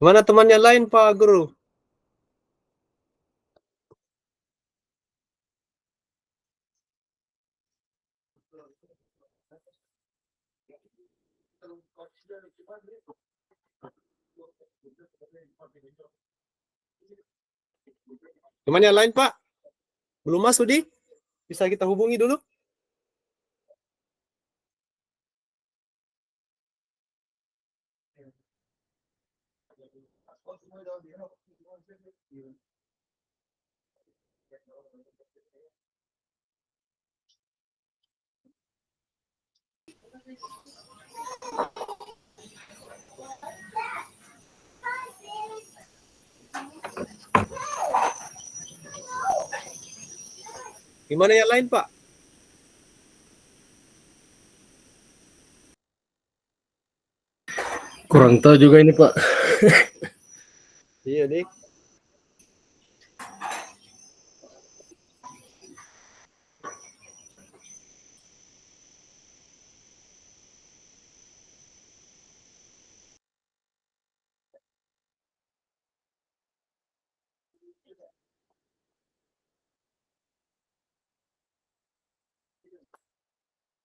Mana temannya lain, Pak Guru? Temannya lain, Pak? Belum masuk, Di? Bisa kita hubungi dulu? Gimana yang lain, Pak? Kurang tahu juga ini, Pak. Iya, Dik.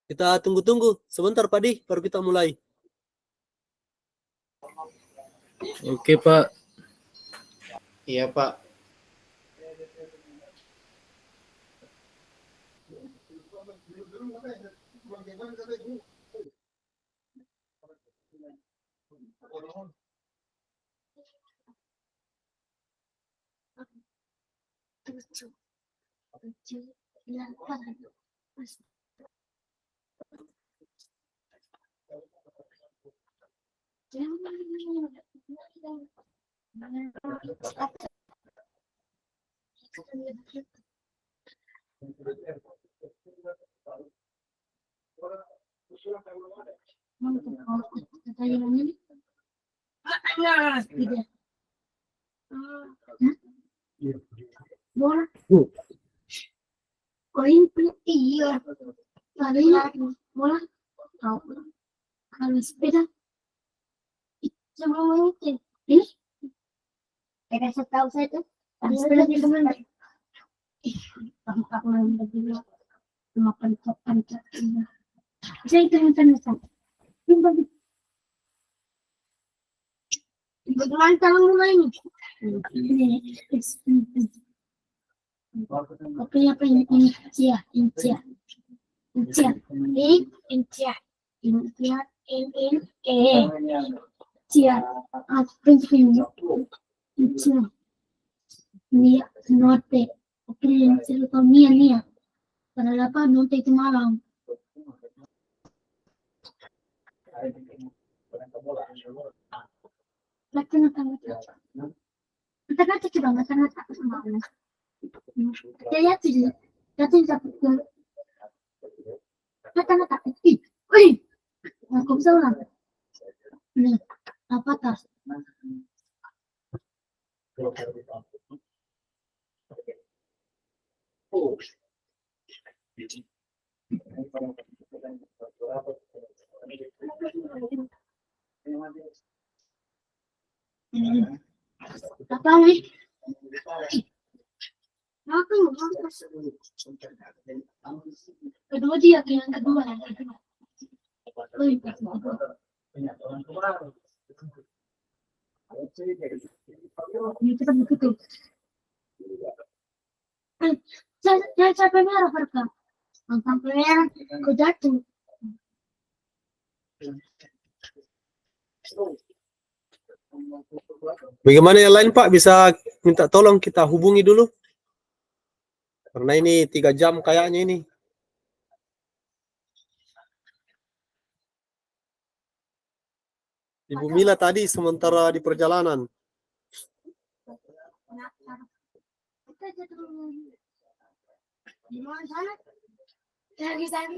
Kita tunggu-tunggu sebentar, Pak Di, baru kita mulai. Oke, Pak. Iya, Pak. Iya, bola kalau sepeda sebelum ini saya tahu saya tuh sepeda di mana aku lagi makan kapan saya itu yang bagaimana cara mulainya oke apa ini Intia Intia Intia Intia Intia Intia apa ini Intia Nia Norte oke cerita Nia para apa Norte itu malam kata-kata coba kata-kata sama saya tidak kata-kata aku bisa ulang nih apa tas apa nih aku kedua dia yang kedua kita begitu saya capek merah perkah sampai merah aku jatuh Bagaimana yang lain, Pak? Bisa minta tolong kita hubungi dulu? Karena ini 3 jam kayaknya ini. Ibu Mila tadi sementara di perjalanan. di mana sana lagi sana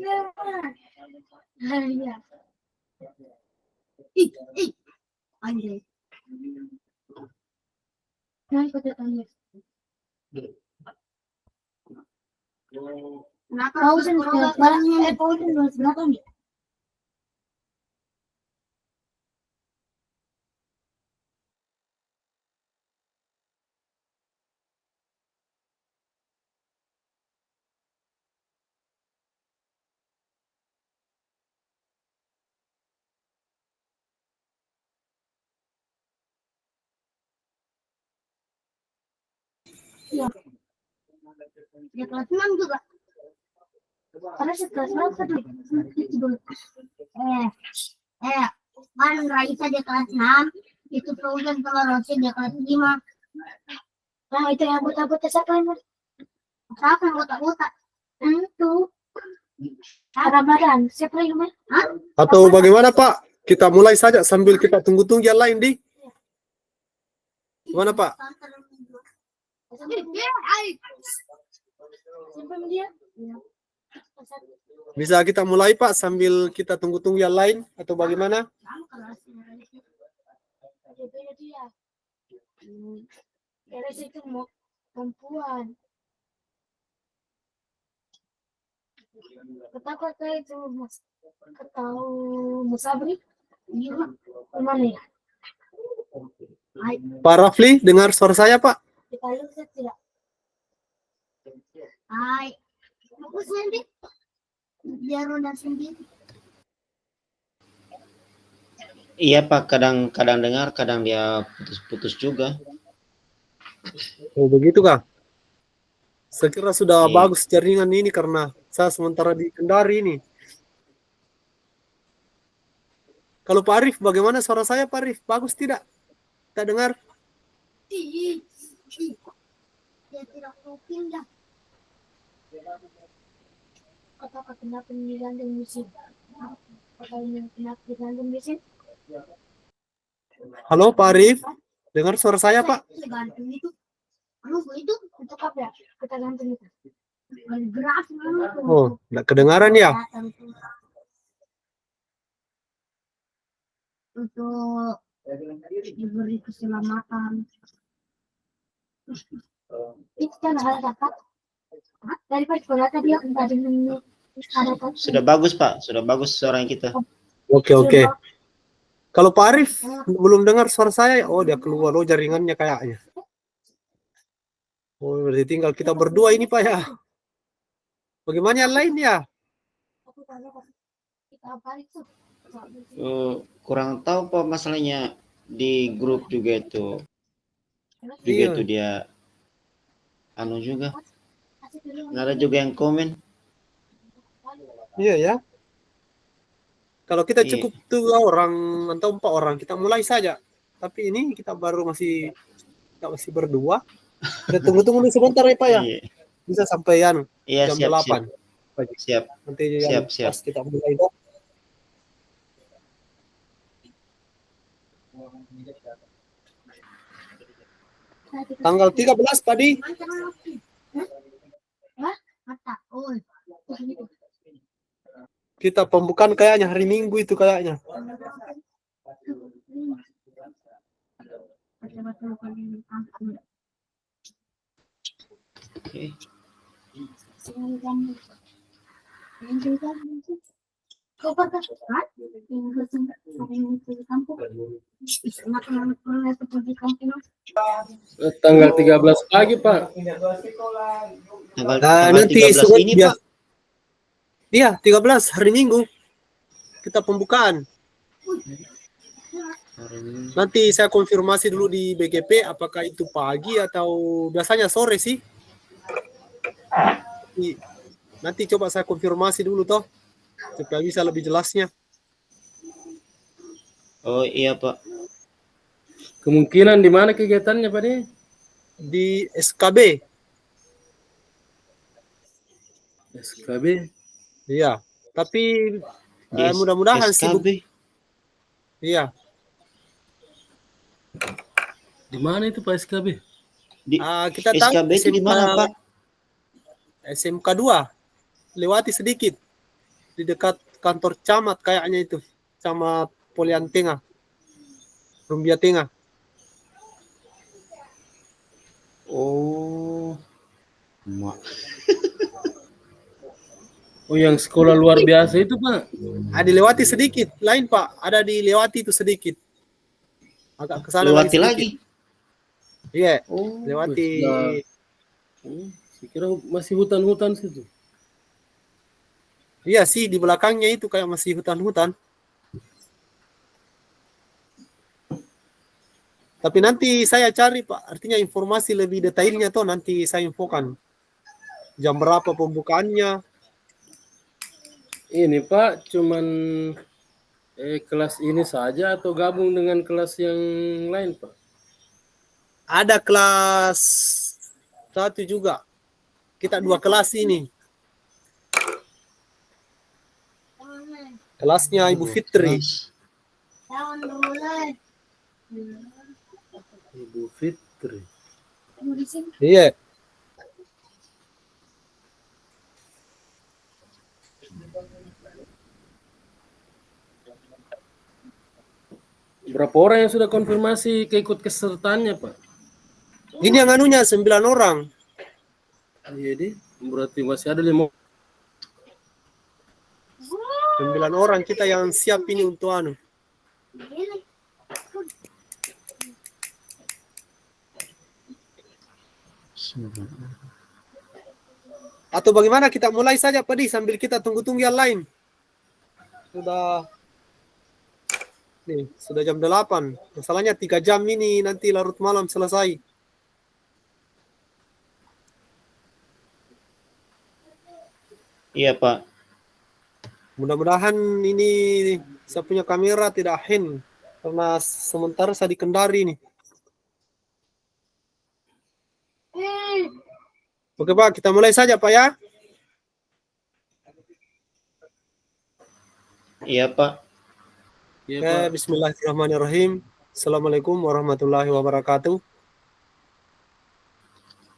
iya anjay nah ikut tanya kau sendiri barangnya kau sendiri berapa nih Iya. Dia kelas 6 juga. Karena kelas berapa tuh? Itu dulu. Kan Raisa dia kelas 6. Itu Frozen sama Rossi dia kelas 5. Nah, itu yang buta-buta siapa ini? Siapa yang buta-buta? Itu. Arah badan. Siapa yang main? Hah? Atau bagaimana Pak? Kita mulai saja sambil kita tunggu-tunggu yang lain di. Gimana Pak? Siapa dia? Bisa kita mulai Pak sambil kita tunggu-tunggu yang lain atau bagaimana? Dia. Eres itu mau perempuan. Kata itu mas, tahu Musabri, iya, mana ya? Pak Rafli, dengar suara saya Pak? Kita lihat tidak. Hai, aku sendiri. Biar udah sendiri. Iya Pak, kadang dengar, kadang dia putus-putus juga. Oh begitu Kak? Saya kira sudah Iya. bagus jaringan ini karena saya sementara di Kendari ini. Kalau Pak Arif, bagaimana suara saya Pak Arif? Bagus tidak? Kita dengar? Dia tidak mau pindah. Kata kenapa digandeng musik? Kata kenapa digandeng musik? Halo Pak Arif, dengar suara saya Pak? Gantung itu. Itu untuk apa ya? Kita gantung itu. Gerak Oh, tidak kedengaran ya? Untuk diberi keselamatan. Itu kan ada dapat. Daripada sekolah tadi aku tadi Sudah bagus Pak, sudah bagus suara kita. Oke. Kalau Pak Arif belum dengar suara saya, oh dia keluar, oh jaringannya kayaknya. Oh berarti tinggal kita berdua ini Pak ya. Bagaimana yang lain ya? Kurang tahu Pak masalahnya di grup juga itu. Juga Iya. itu dia anu juga. Ada juga yang komen. Iya ya. Kalau kita Iya. cukup 2 orang atau 4 orang, kita mulai saja. Tapi ini kita masih berdua. Kita tunggu dulu sebentar ya Pak ya. Iya. Bisa sampai Iya, jam siap, 8. Siap. Nanti Siap. pas kita mulai dong. Tanggal 13 tadi. Kita pembukaan kayaknya hari Minggu itu kayaknya. Oke. Tanggal 13 pagi, Pak. Tanggal Nanti 13 ini Pak. Iya, 13 hari Minggu. Kita pembukaan. Nanti saya konfirmasi dulu di BGP apakah itu pagi atau biasanya sore sih. Nanti coba saya konfirmasi dulu toh supaya bisa lebih jelasnya. Oh iya Pak. Kemungkinan di mana kegiatannya, Pak? Di SKB. SKB. Iya, tapi Di mudah-mudahan SKB. sih. Iya. Di mana itu Pak SKB? Kita tahu SKB itu di mana Pak? SMK 2. Lewati sedikit. Di dekat kantor camat kayaknya itu. Camat Polian Tengah. Rumbia Tengah. Oh. Oh, yang sekolah luar biasa itu, Pak? Dilewati sedikit. Lain Pak, ada dilewati itu sedikit. Agak ke sana Lewati sedikit. lagi. Iya, Oh, lewati. Saya kira masih hutan-hutan situ. Iya sih, di belakangnya itu kayak masih hutan-hutan. Tapi nanti saya cari Pak, artinya informasi lebih detailnya tuh nanti saya infokan. Jam berapa pembukaannya? Ini Pak, cuman kelas ini saja atau gabung dengan kelas yang lain Pak? Ada kelas 1 juga. Kita 2 kelas ini. Kelasnya Ibu Fitri. Jangan mulai. Ibu Fitri. Di sini. Iya. Berapa orang yang sudah konfirmasi keikut kesertaannya Pak? Ini yang anunya 9 orang. Jadi berarti masih ada 5. 9 orang kita yang siap ini untuk anu. Atau bagaimana kita mulai saja Pak Di sambil kita tunggu-tunggu yang lain. Sudah jam 8. Masalahnya 3 jam ini nanti larut malam selesai. Iya Pak. Mudah-mudahan ini saya punya kamera tidak hang karena sementara saya di Kendari nih. Oke Pak, kita mulai saja Pak ya. Iya Pak. Iya Oke, Pak. Bismillahirrahmanirrahim. Assalamualaikum warahmatullahi wabarakatuh.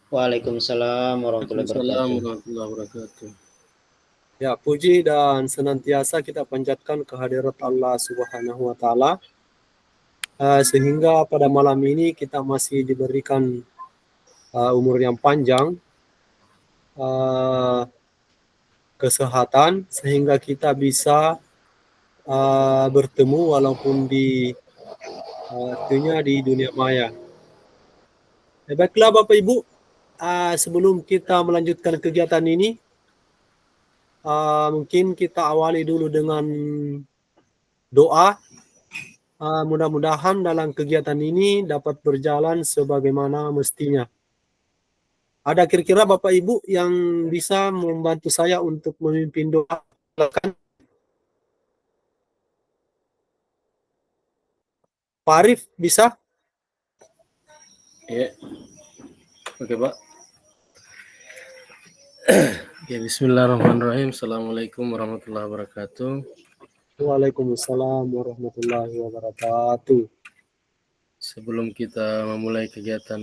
Waalaikumsalam warahmatullahi Assalamualaikum wabarakatuh. warahmatullahi wabarakatuh. Ya, puji dan senantiasa kita panjatkan kehadirat Allah Subhanahu wa taala. Sehingga pada malam ini kita masih diberikan umur yang panjang, kesehatan sehingga kita bisa bertemu walaupun di artinya di dunia maya. Baiklah Bapak Ibu, sebelum kita melanjutkan kegiatan ini, mungkin kita awali dulu dengan doa. Mudah-mudahan dalam kegiatan ini dapat berjalan sebagaimana mestinya. Ada kira-kira Bapak Ibu yang bisa membantu saya untuk memimpin doa? Silakan. Pak Arif bisa? Ya. Oke Pak. Ya, bismillahirrahmanirrahim. Assalamualaikum warahmatullahi wabarakatuh. Waalaikumsalam warahmatullahi wabarakatuh. Sebelum kita memulai kegiatan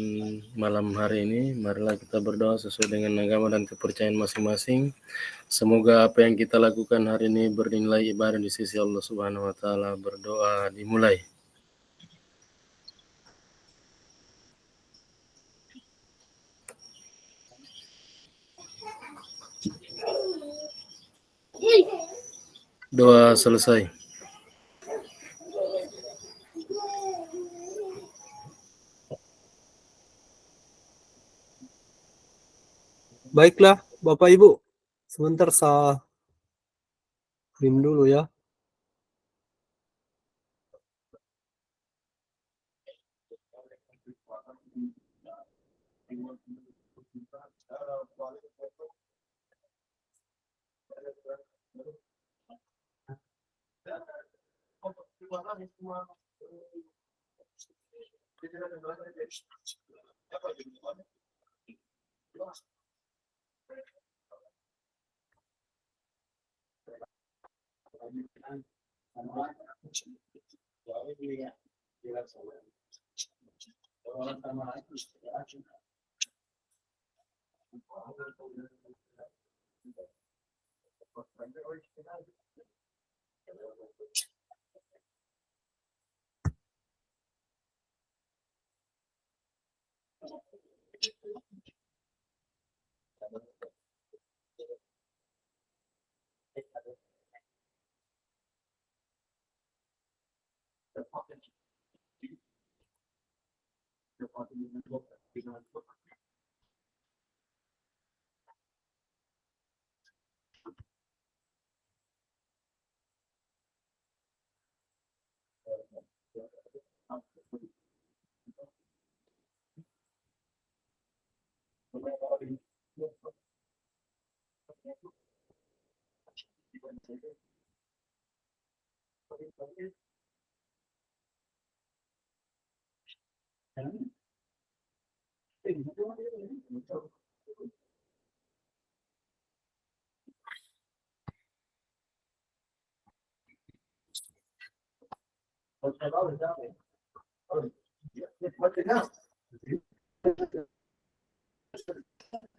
malam hari ini, marilah kita berdoa sesuai dengan agama dan kepercayaan masing-masing. Semoga apa yang kita lakukan hari ini bernilai ibadah di sisi Allah Subhanahu wa taala. Berdoa dimulai. Doa selesai. Baiklah Bapak Ibu, sebentar saya print dulu ya.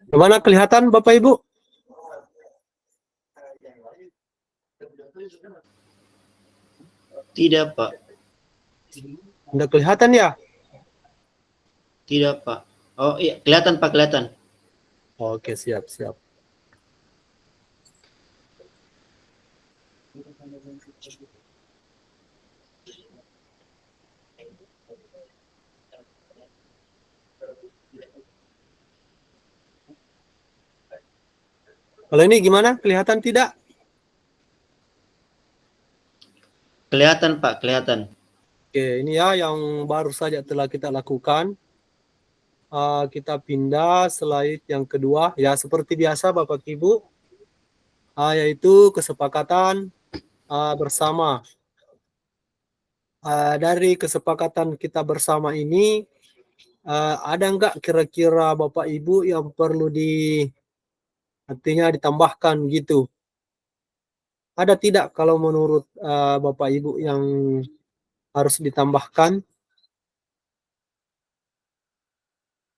Gimana kelihatan Bapak Ibu? Tidak, Pak. Udah kelihatan ya? Tidak, Pak. Oh iya, kelihatan, Pak, kelihatan. Oke, siap, siap. Kalau ini gimana? Kelihatan tidak? Kelihatan, Pak, kelihatan. Oke, ini ya yang baru saja telah kita lakukan. Kita pindah slide yang kedua. Ya, seperti biasa Bapak Ibu, yaitu kesepakatan bersama. Dari kesepakatan kita bersama ini, ada nggak kira-kira Bapak Ibu yang perlu artinya ditambahkan gitu? Ada tidak kalau menurut Bapak Ibu yang harus ditambahkan?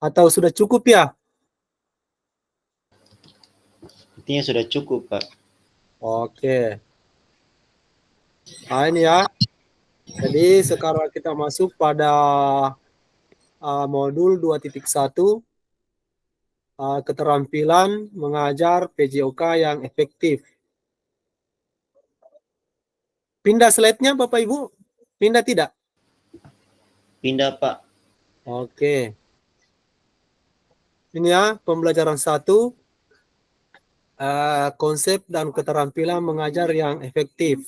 Atau sudah cukup ya? Artinya sudah cukup, Pak. Oke. Nah ini ya. Jadi sekarang kita masuk pada modul 2.1, keterampilan mengajar PJOK yang efektif. Pindah slide-nya Bapak Ibu? Pindah tidak? Pindah, Pak. Oke. Ini ya pembelajaran 1, konsep dan keterampilan mengajar yang efektif.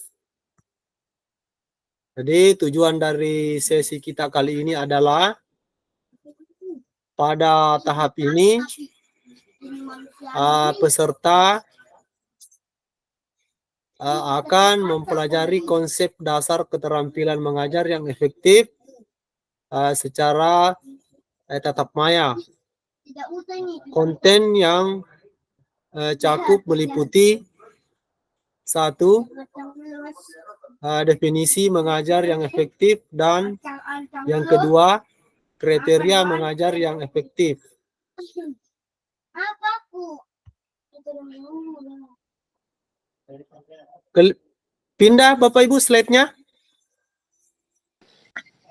Jadi tujuan dari sesi kita kali ini adalah pada tahap ini peserta akan mempelajari konsep dasar keterampilan mengajar yang efektif secara tatap maya. Konten yang cakup meliputi 1, definisi mengajar yang efektif, dan yang kedua, kriteria mengajar yang efektif. Pindah Bapak Ibu slide-nya.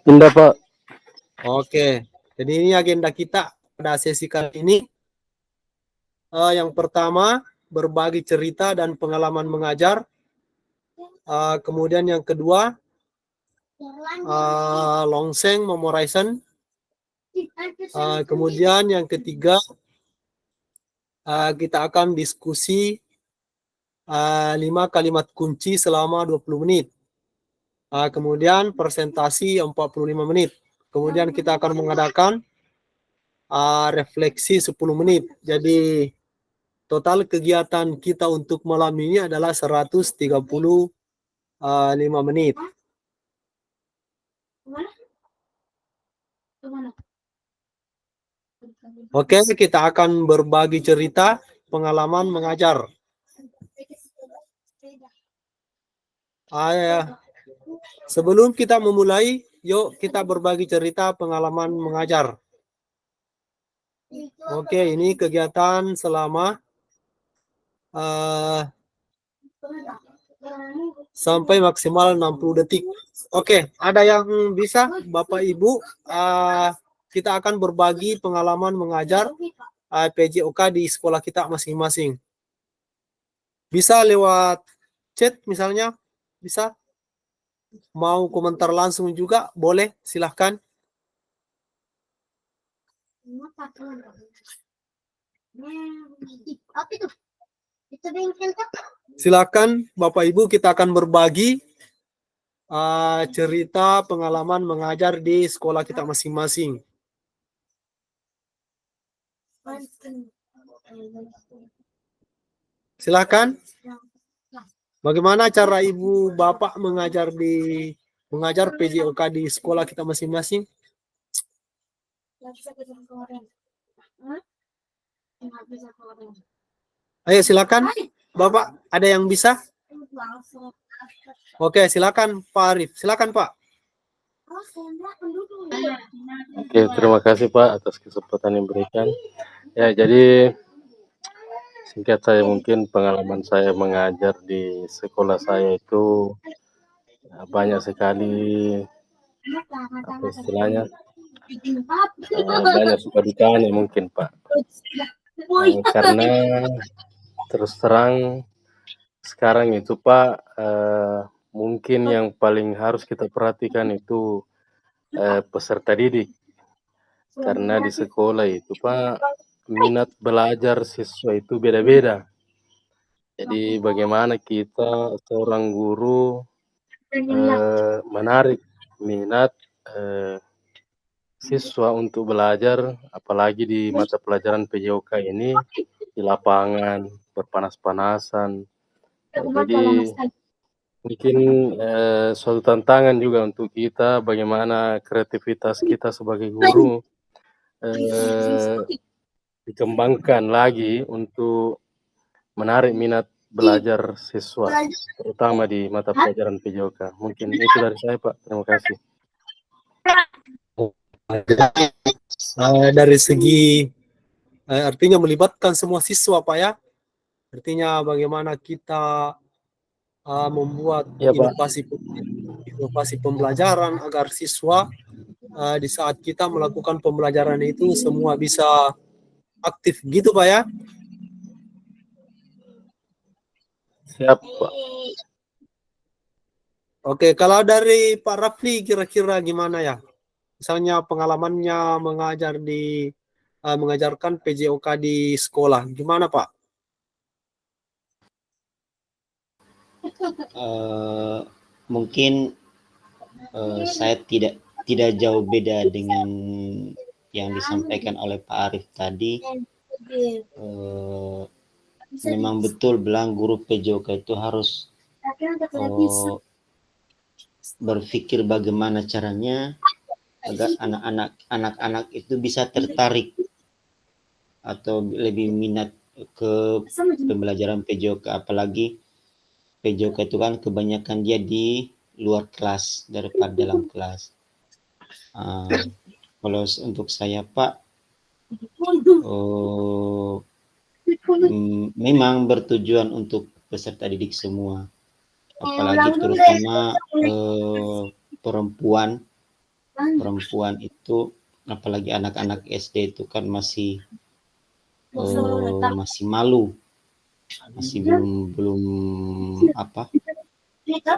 Pindah, Pak. Oke, jadi ini agenda kita pada sesi kali ini. Yang pertama, berbagi cerita dan pengalaman mengajar. Kemudian yang kedua, longseng memorization. Kemudian yang ketiga, kita akan diskusi 5 kalimat kunci selama 20 menit. Kemudian presentasi 45 menit. Kemudian kita akan mengadakan refleksi 10 menit. Jadi total kegiatan kita untuk malam ini adalah 135 menit. Oke, kita akan berbagi cerita pengalaman mengajar. Sebelum kita memulai, yuk kita berbagi cerita pengalaman mengajar. Oke, ini kegiatan selama sampai maksimal 60 detik. Oke, ada yang bisa Bapak Ibu? Kita akan berbagi pengalaman mengajar PJOK di sekolah kita masing-masing. Bisa lewat chat misalnya, bisa. Mau komentar langsung juga, boleh, silahkan. Silakan Bapak Ibu, kita akan berbagi cerita pengalaman mengajar di sekolah kita masing-masing. Silakan. Bagaimana cara ibu bapak mengajar PJOK di sekolah kita masing-masing? Ayo silakan, bapak ada yang bisa? Oke, silakan Pak Arif. Silakan Pak. Oke, terima kasih Pak atas kesempatan yang diberikan. Ya, jadi singkat saya mungkin pengalaman saya mengajar di sekolah saya itu banyak sekali apa istilahnya banyak suka dukanya mungkin Pak. Karena terus terang sekarang itu Pak mungkin yang paling harus kita perhatikan itu peserta didik. Karena di sekolah itu Pak minat belajar siswa itu beda-beda. Jadi bagaimana kita seorang guru menarik minat siswa untuk belajar, apalagi di mata pelajaran PJOK ini di lapangan berpanas-panasan. Jadi mungkin suatu tantangan juga untuk kita bagaimana kreativitas kita sebagai guru dikembangkan lagi untuk menarik minat belajar siswa, terutama di mata pelajaran PJOK. Mungkin itu dari saya Pak, terima kasih. Dari segi artinya melibatkan semua siswa Pak ya. Artinya bagaimana kita membuat Ya, Pak. inovasi pembelajaran agar siswa di saat kita melakukan pembelajaran itu semua bisa aktif gitu Pak ya. Siap Pak. Oke, kalau dari Pak Rafli kira-kira gimana ya? Misalnya pengalamannya mengajarkan PJOK di sekolah, gimana Pak? Mungkin saya tidak jauh beda dengan yang disampaikan oleh Pak Arif tadi. Memang betul bilang guru PJOK itu harus berpikir bagaimana caranya agar anak-anak itu bisa tertarik atau lebih minat ke pembelajaran PJOK, apalagi PJOK itu kan kebanyakan dia di luar kelas daripada dalam kelas. Kalau untuk saya Pak, memang bertujuan untuk peserta didik semua, apalagi terutama perempuan itu, apalagi anak-anak SD itu kan masih malu, masih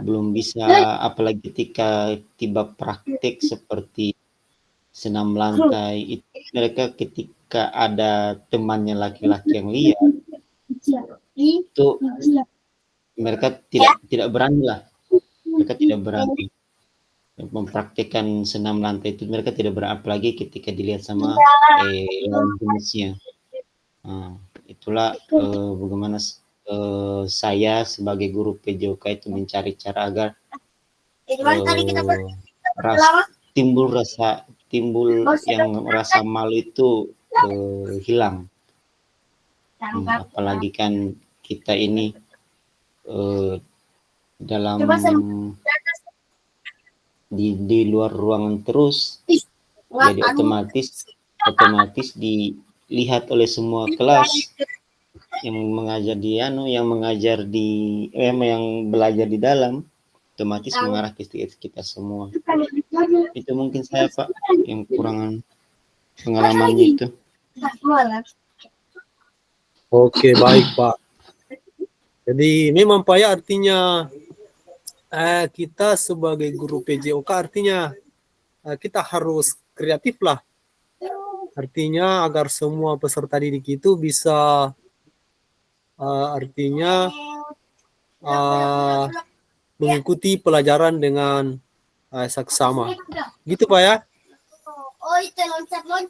belum bisa, apalagi ketika tiba praktek seperti senam lantai itu, mereka ketika ada temannya laki-laki yang lihat itu mereka tidak berani mempraktikkan senam lantai itu, mereka tidak berani, apalagi ketika dilihat sama lawan jenisnya. Itulah bagaimana saya sebagai guru PJOK itu mencari cara agar timbul rasa malu itu hilang. Apalagi kan kita ini dalam di luar ruangan terus, jadi otomatis dilihat oleh semua kelas yang belajar di dalam, otomatis mengarah ke kita semua. Itu mungkin saya Pak yang kurangan pengalamannya itu. Oke, baik Pak. Jadi memang Pak ya, artinya kita sebagai guru PJOK artinya kita harus kreatif lah. Artinya agar semua peserta didik itu bisa mengikuti pelajaran dengan saksama. Gitu Pak ya?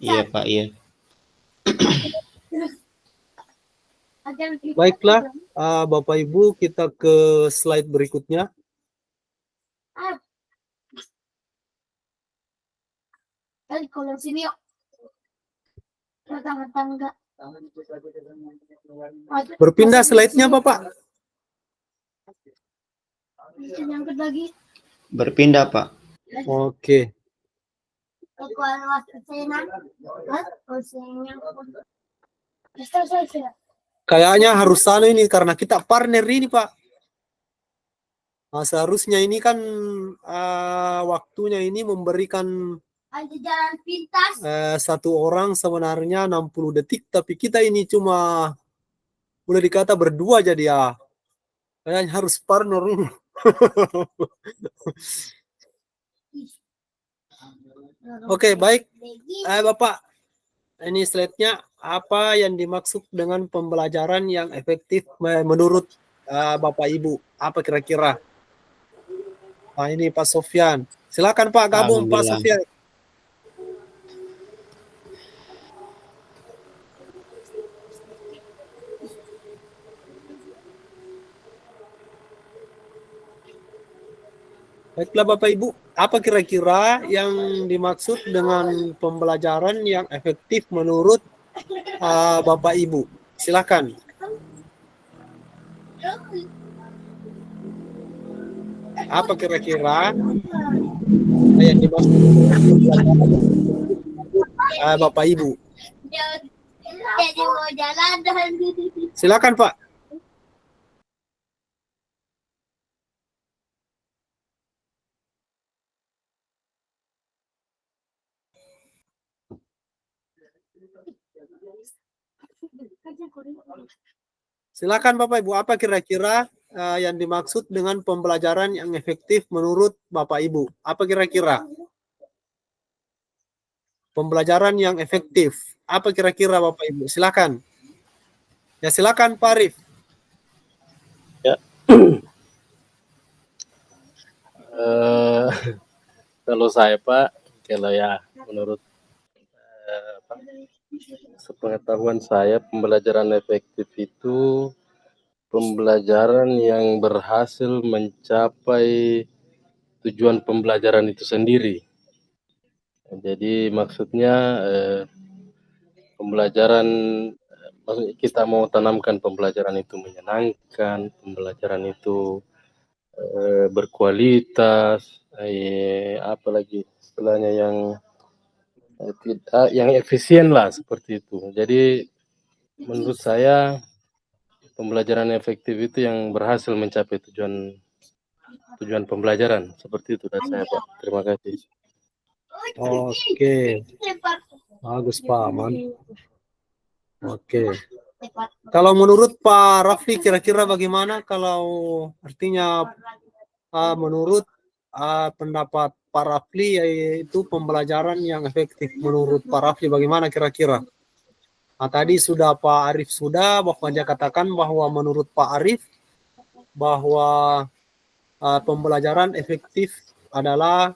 Iya Pak, iya. Baiklah, Bapak Ibu, kita ke slide berikutnya. Kalau sini yuk. Tangga-tangga. Berpindah slide-nya, Bapak. Nyangkut lagi. Berpindah, Pak. Oke. Aku awas kesana. Saya. Kayaknya harus sana ini karena kita partner ini, Pak. Nah, seharusnya ini kan waktunya ini memberikan Ada jalan pintas. satu orang sebenarnya 60 detik, tapi kita ini cuma boleh dikata berdua jadi ya. Kayaknya harus partner ini. Oke, baik. Bapak, ini slide-nya apa yang dimaksud dengan pembelajaran yang efektif menurut Bapak Ibu? Apa kira-kira? Nah, ini Pak Sofyan. Silakan Pak gabung Pak Alhamdulillah. Sofyan. Baiklah Bapak Ibu, apa kira-kira yang dimaksud dengan pembelajaran yang efektif menurut Bapak Ibu? Silakan. Apa kira-kira yang dimaksud dengan pembelajaran Bapak Ibu? Jadi mau jalan dan Silakan Pak. Silakan Bapak Ibu, apa kira-kira yang dimaksud dengan pembelajaran yang efektif menurut Bapak Ibu? Apa kira-kira? Pembelajaran yang efektif. Apa kira-kira Bapak Ibu? Silakan. Ya silakan Pak Arif. Ya. Kalau saya Pak, kalau ya menurut sepengetahuan saya, pembelajaran efektif itu pembelajaran yang berhasil mencapai tujuan pembelajaran itu sendiri. Jadi maksudnya pembelajaran, maksudnya kita mau tanamkan pembelajaran itu menyenangkan, pembelajaran itu berkualitas, apalagi istilahnya yang efisien lah seperti itu. Jadi menurut saya pembelajaran efektif itu yang berhasil mencapai tujuan pembelajaran seperti itu dari saya Pak. Terima kasih. Oke, bagus Pak Aman. Oke. Kalau menurut Pak Rafli kira-kira bagaimana kalau artinya menurut pendapat Pak Rafli yaitu pembelajaran yang efektif menurut Pak Rafli bagaimana kira-kira? Nah, tadi sudah Pak Arif sudah bahwa dia katakan bahwa menurut Pak Arif bahwa pembelajaran efektif adalah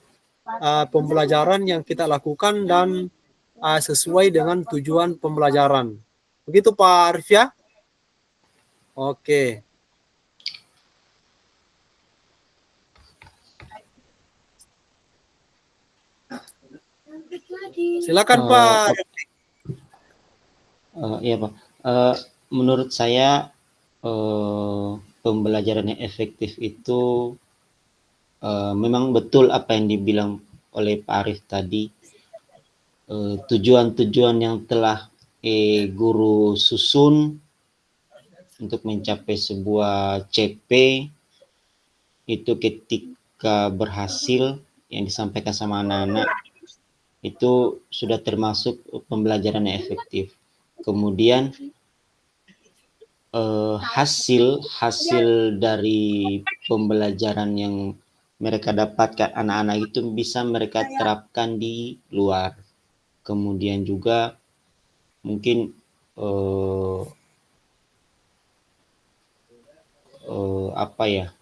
pembelajaran yang kita lakukan dan sesuai dengan tujuan pembelajaran. Begitu Pak Arif ya? Oke. Silakan Pak. Iya Pak. Menurut saya pembelajaran yang efektif itu memang betul apa yang dibilang oleh Pak Arif tadi. Tujuan-tujuan yang telah guru susun untuk mencapai sebuah CP itu ketika berhasil yang disampaikan sama anak-anak itu sudah termasuk pembelajaran yang efektif. Kemudian hasil dari pembelajaran yang mereka dapatkan anak-anak itu bisa mereka terapkan di luar. Kemudian juga mungkin apa ya?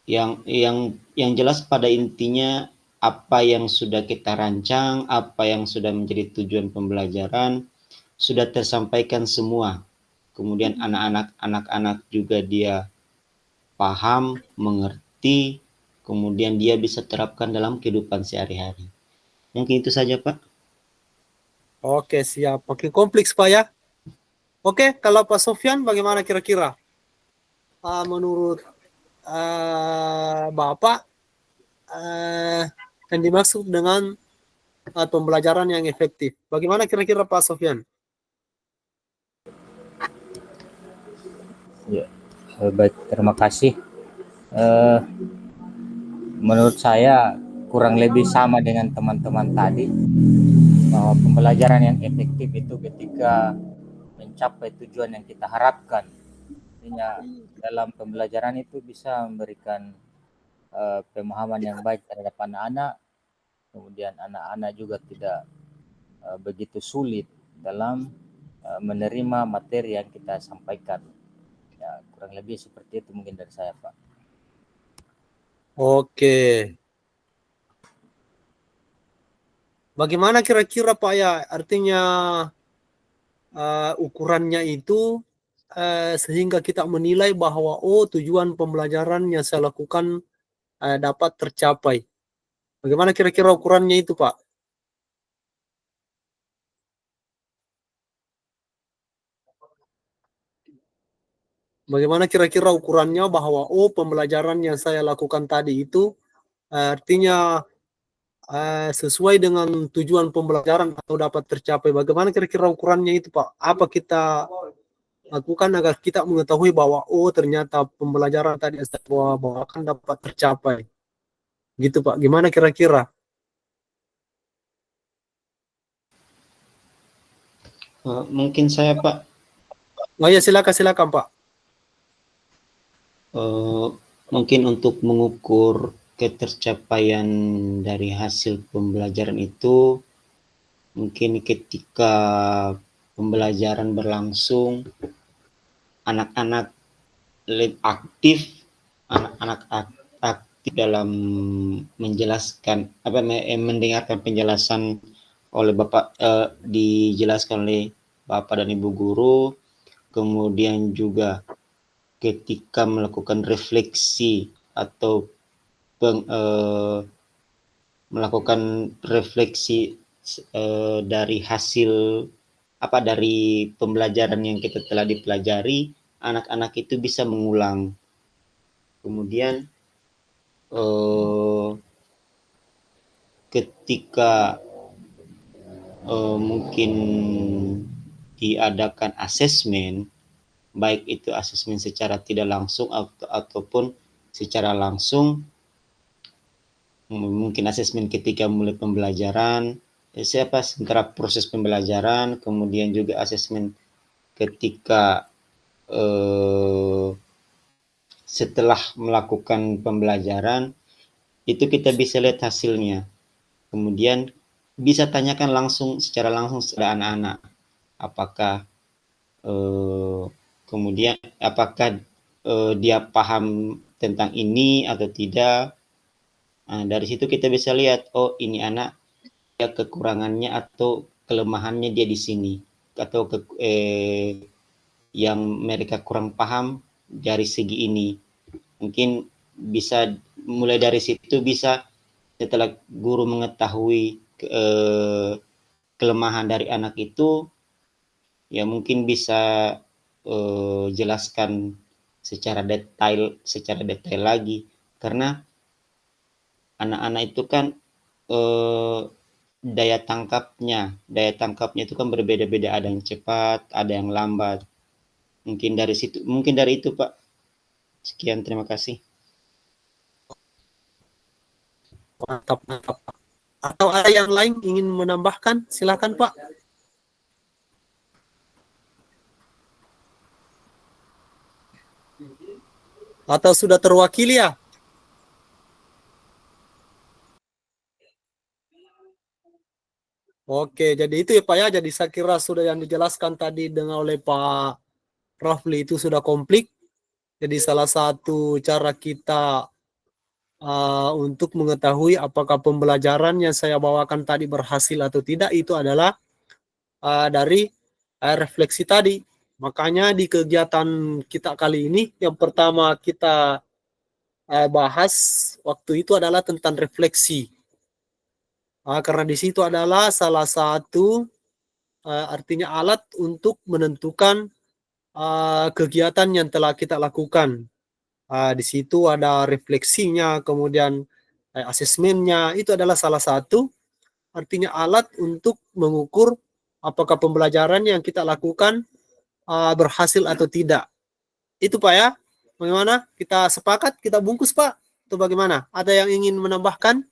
Yang jelas pada intinya apa yang sudah kita rancang, apa yang sudah menjadi tujuan pembelajaran, sudah tersampaikan semua. Kemudian anak-anak juga dia paham, mengerti, kemudian dia bisa terapkan dalam kehidupan sehari-hari. Mungkin itu saja, Pak. Oke, siap. Makin kompleks, Pak, ya. Oke, kalau Pak Sofyan bagaimana kira-kira? Menurut Bapak, yang dimaksud dengan pembelajaran yang efektif. Bagaimana kira-kira Pak Sofyan? Ya, baik, terima kasih. Menurut saya kurang lebih sama dengan teman-teman tadi, bahwa pembelajaran yang efektif itu ketika mencapai tujuan yang kita harapkan. Artinya dalam pembelajaran itu bisa memberikan pemahaman yang baik terhadap anak-anak, kemudian anak-anak juga tidak begitu sulit dalam menerima materi yang kita sampaikan. Ya, kurang lebih seperti itu mungkin dari saya, Pak. Oke. Bagaimana kira-kira Pak ya? Artinya ukurannya itu sehingga kita menilai bahwa tujuan pembelajaran yang saya lakukan dapat tercapai. Bagaimana kira-kira ukurannya itu, Pak? Bagaimana kira-kira ukurannya bahwa pembelajaran yang saya lakukan tadi itu artinya sesuai dengan tujuan pembelajaran atau dapat tercapai. Bagaimana kira-kira ukurannya itu, Pak? Apa kita lakukan agar kita mengetahui bahwa ternyata pembelajaran tadi yang saya bawakan dapat tercapai. Gitu, Pak. Gimana kira-kira? Mungkin saya, Pak. Oh ya, silakan Pak. Mungkin untuk mengukur ketercapaian dari hasil pembelajaran itu, mungkin ketika pembelajaran berlangsung, anak-anak lebih aktif, anak-anak aktif dalam menjelaskan, mendengarkan penjelasan oleh Bapak, dijelaskan oleh Bapak dan Ibu guru, kemudian juga ketika melakukan refleksi atau melakukan refleksi dari hasil dari pembelajaran yang kita telah dipelajari, anak-anak itu bisa mengulang. Kemudian ketika mungkin diadakan asesmen, baik itu asesmen secara tidak langsung ataupun secara langsung, mungkin asesmen ketika mulai pembelajaran, setelah proses pembelajaran, kemudian juga asesmen ketika setelah melakukan pembelajaran, itu kita bisa lihat hasilnya. Kemudian bisa tanyakan secara langsung kepada anak-anak, apakah kemudian apakah dia paham tentang ini atau tidak. Dari situ kita bisa lihat, ini anak ya kekurangannya atau kelemahannya dia di sini, atau yang mereka kurang paham dari segi ini. Mungkin bisa mulai dari situ, bisa setelah guru mengetahui kelemahan dari anak itu, ya mungkin bisa jelaskan secara detail lagi, karena anak-anak itu kan daya tangkapnya itu kan berbeda-beda, ada yang cepat, ada yang lambat. Mungkin dari itu, Pak. Sekian, terima kasih. Mantap. Atau ada yang lain ingin menambahkan? Silakan, Pak. Atau sudah terwakili ya? Oke, jadi itu ya Pak ya. Jadi saya kira sudah yang dijelaskan tadi oleh Pak Rafli itu sudah komplit. Jadi salah satu cara kita untuk mengetahui apakah pembelajaran yang saya bawakan tadi berhasil atau tidak, itu adalah dari refleksi tadi. Makanya di kegiatan kita kali ini, yang pertama kita bahas waktu itu adalah tentang refleksi. Karena di situ adalah salah satu artinya alat untuk menentukan kegiatan yang telah kita lakukan. Di situ ada refleksinya, kemudian asesmennya, itu adalah salah satu artinya alat untuk mengukur apakah pembelajaran yang kita lakukan berhasil atau tidak. Itu Pak ya. Bagaimana? Kita sepakat, kita bungkus Pak? Atau bagaimana? Ada yang ingin menambahkan?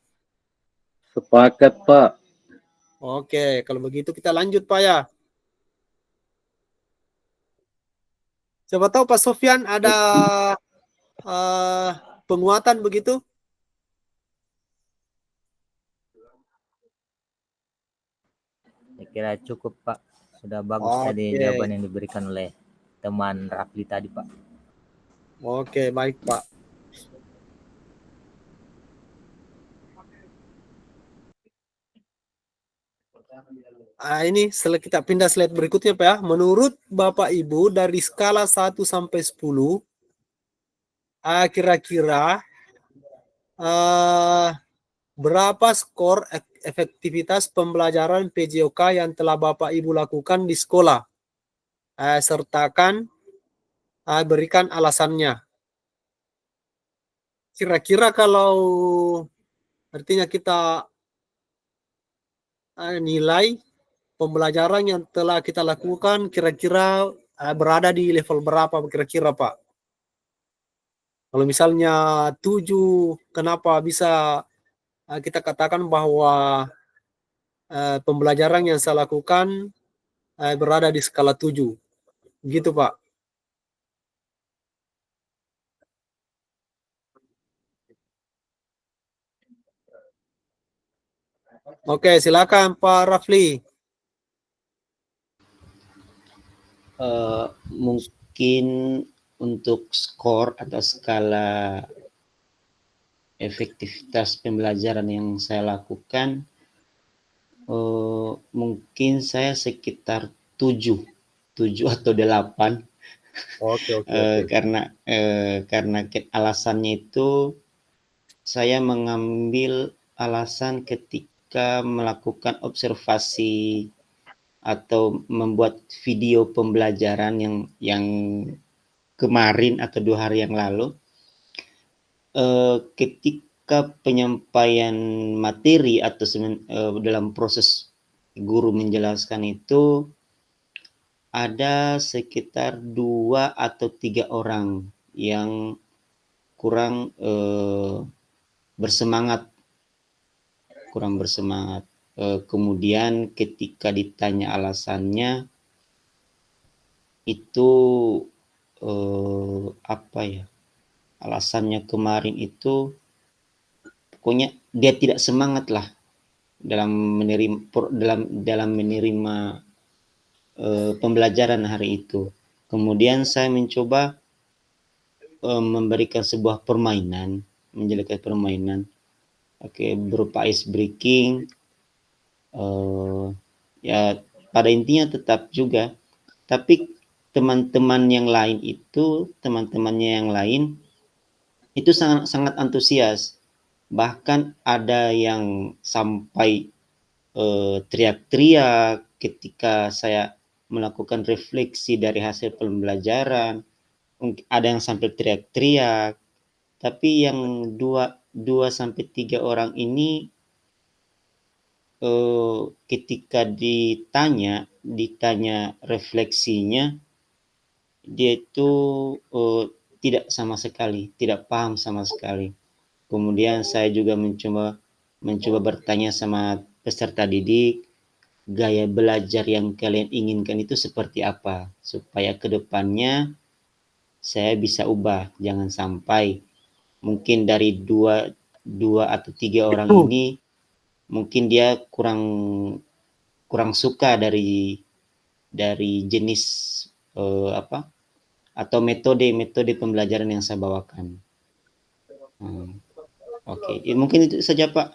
Sepakat, Pak. Oke, kalau begitu kita lanjut Pak ya. Siapa tahu Pak Sofyan ada penguatan begitu? Saya kira cukup Pak. Sudah bagus tadi Oke. jawaban yang diberikan oleh teman Rafli tadi Pak. Oke, baik Pak. Ini setelah kita pindah slide berikutnya Pak ya. Menurut Bapak Ibu dari skala 1 sampai 10, kira-kira berapa skor efektivitas pembelajaran PJOK yang telah Bapak Ibu lakukan di sekolah? Sertakan, berikan alasannya. Kira-kira kalau artinya kita nilai pembelajaran yang telah kita lakukan, kira-kira berada di level berapa kira-kira Pak? Kalau misalnya 7, kenapa bisa kita katakan bahwa pembelajaran yang saya lakukan berada di skala 7? Gitu Pak. Oke, silakan Pak Rafli. Mungkin untuk skor atau skala efektivitas pembelajaran yang saya lakukan, mungkin saya sekitar 7 atau 8. Oke. Karena alasannya itu saya mengambil alasan ketika melakukan observasi atau membuat video pembelajaran yang kemarin atau 2 hari yang lalu, ketika penyampaian materi atau dalam proses guru menjelaskan itu ada sekitar 2 atau 3 orang yang kurang bersemangat. Kemudian ketika ditanya alasannya itu alasannya kemarin itu pokoknya dia tidak semangat lah dalam menerima pembelajaran hari itu. Kemudian saya mencoba memberikan sebuah permainan, menjelaskan permainan, berupa ice breaking. Ya pada intinya tetap juga, tapi teman-temannya yang lain itu sangat antusias, bahkan ada yang sampai teriak-teriak ketika saya melakukan refleksi dari hasil pembelajaran. Ada yang sampai teriak-teriak, tapi yang 2 sampai 3 orang ini ketika ditanya refleksinya, dia itu tidak paham sama sekali. Kemudian saya juga mencoba bertanya sama peserta didik, gaya belajar yang kalian inginkan itu seperti apa, supaya kedepannya saya bisa ubah. Jangan sampai mungkin dari 2 atau 3 orang ini mungkin dia kurang suka dari jenis atau metode pembelajaran yang saya bawakan. Oke, ya, mungkin itu saja Pak.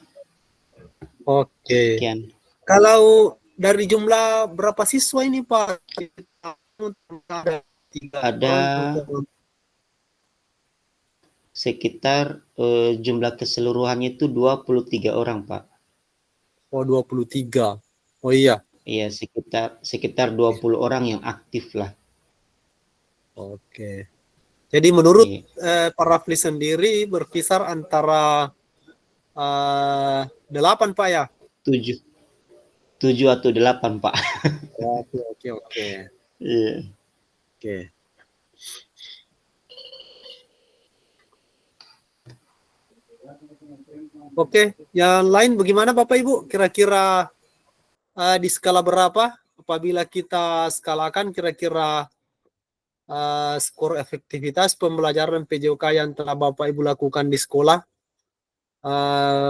Oke. Sekian. Kalau dari jumlah berapa siswa ini Pak? Ada 3 Ada orang atau sekitar jumlah keseluruhannya itu 23 orang Pak. 23. Oh iya. Iya, sekitar 20 orang yang aktif lah. Oke. Jadi menurut Iya. Pak Rafli sendiri berkisar antara 8 Pak ya? 7 atau 8 Pak. Oke. Iya. Oke. Oke, yang lain bagaimana Bapak Ibu? Kira-kira di skala berapa? Apabila kita skalakan kira-kira skor efektivitas pembelajaran PJOK yang telah Bapak Ibu lakukan di sekolah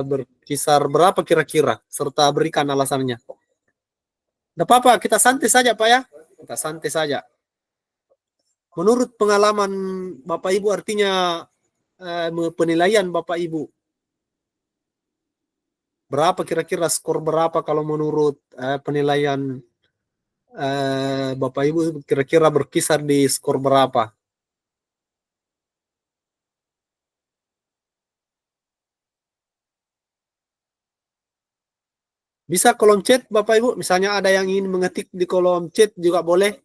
berkisar berapa kira-kira? Serta berikan alasannya. Tidak apa-apa, kita santai saja Pak ya. Kita santai saja. Menurut pengalaman Bapak Ibu artinya penilaian Bapak Ibu. Berapa kira-kira skor berapa kalau menurut penilaian Bapak Ibu kira-kira berkisar di skor berapa? Bisa kolom chat Bapak Ibu, misalnya ada yang ingin mengetik di kolom chat juga boleh.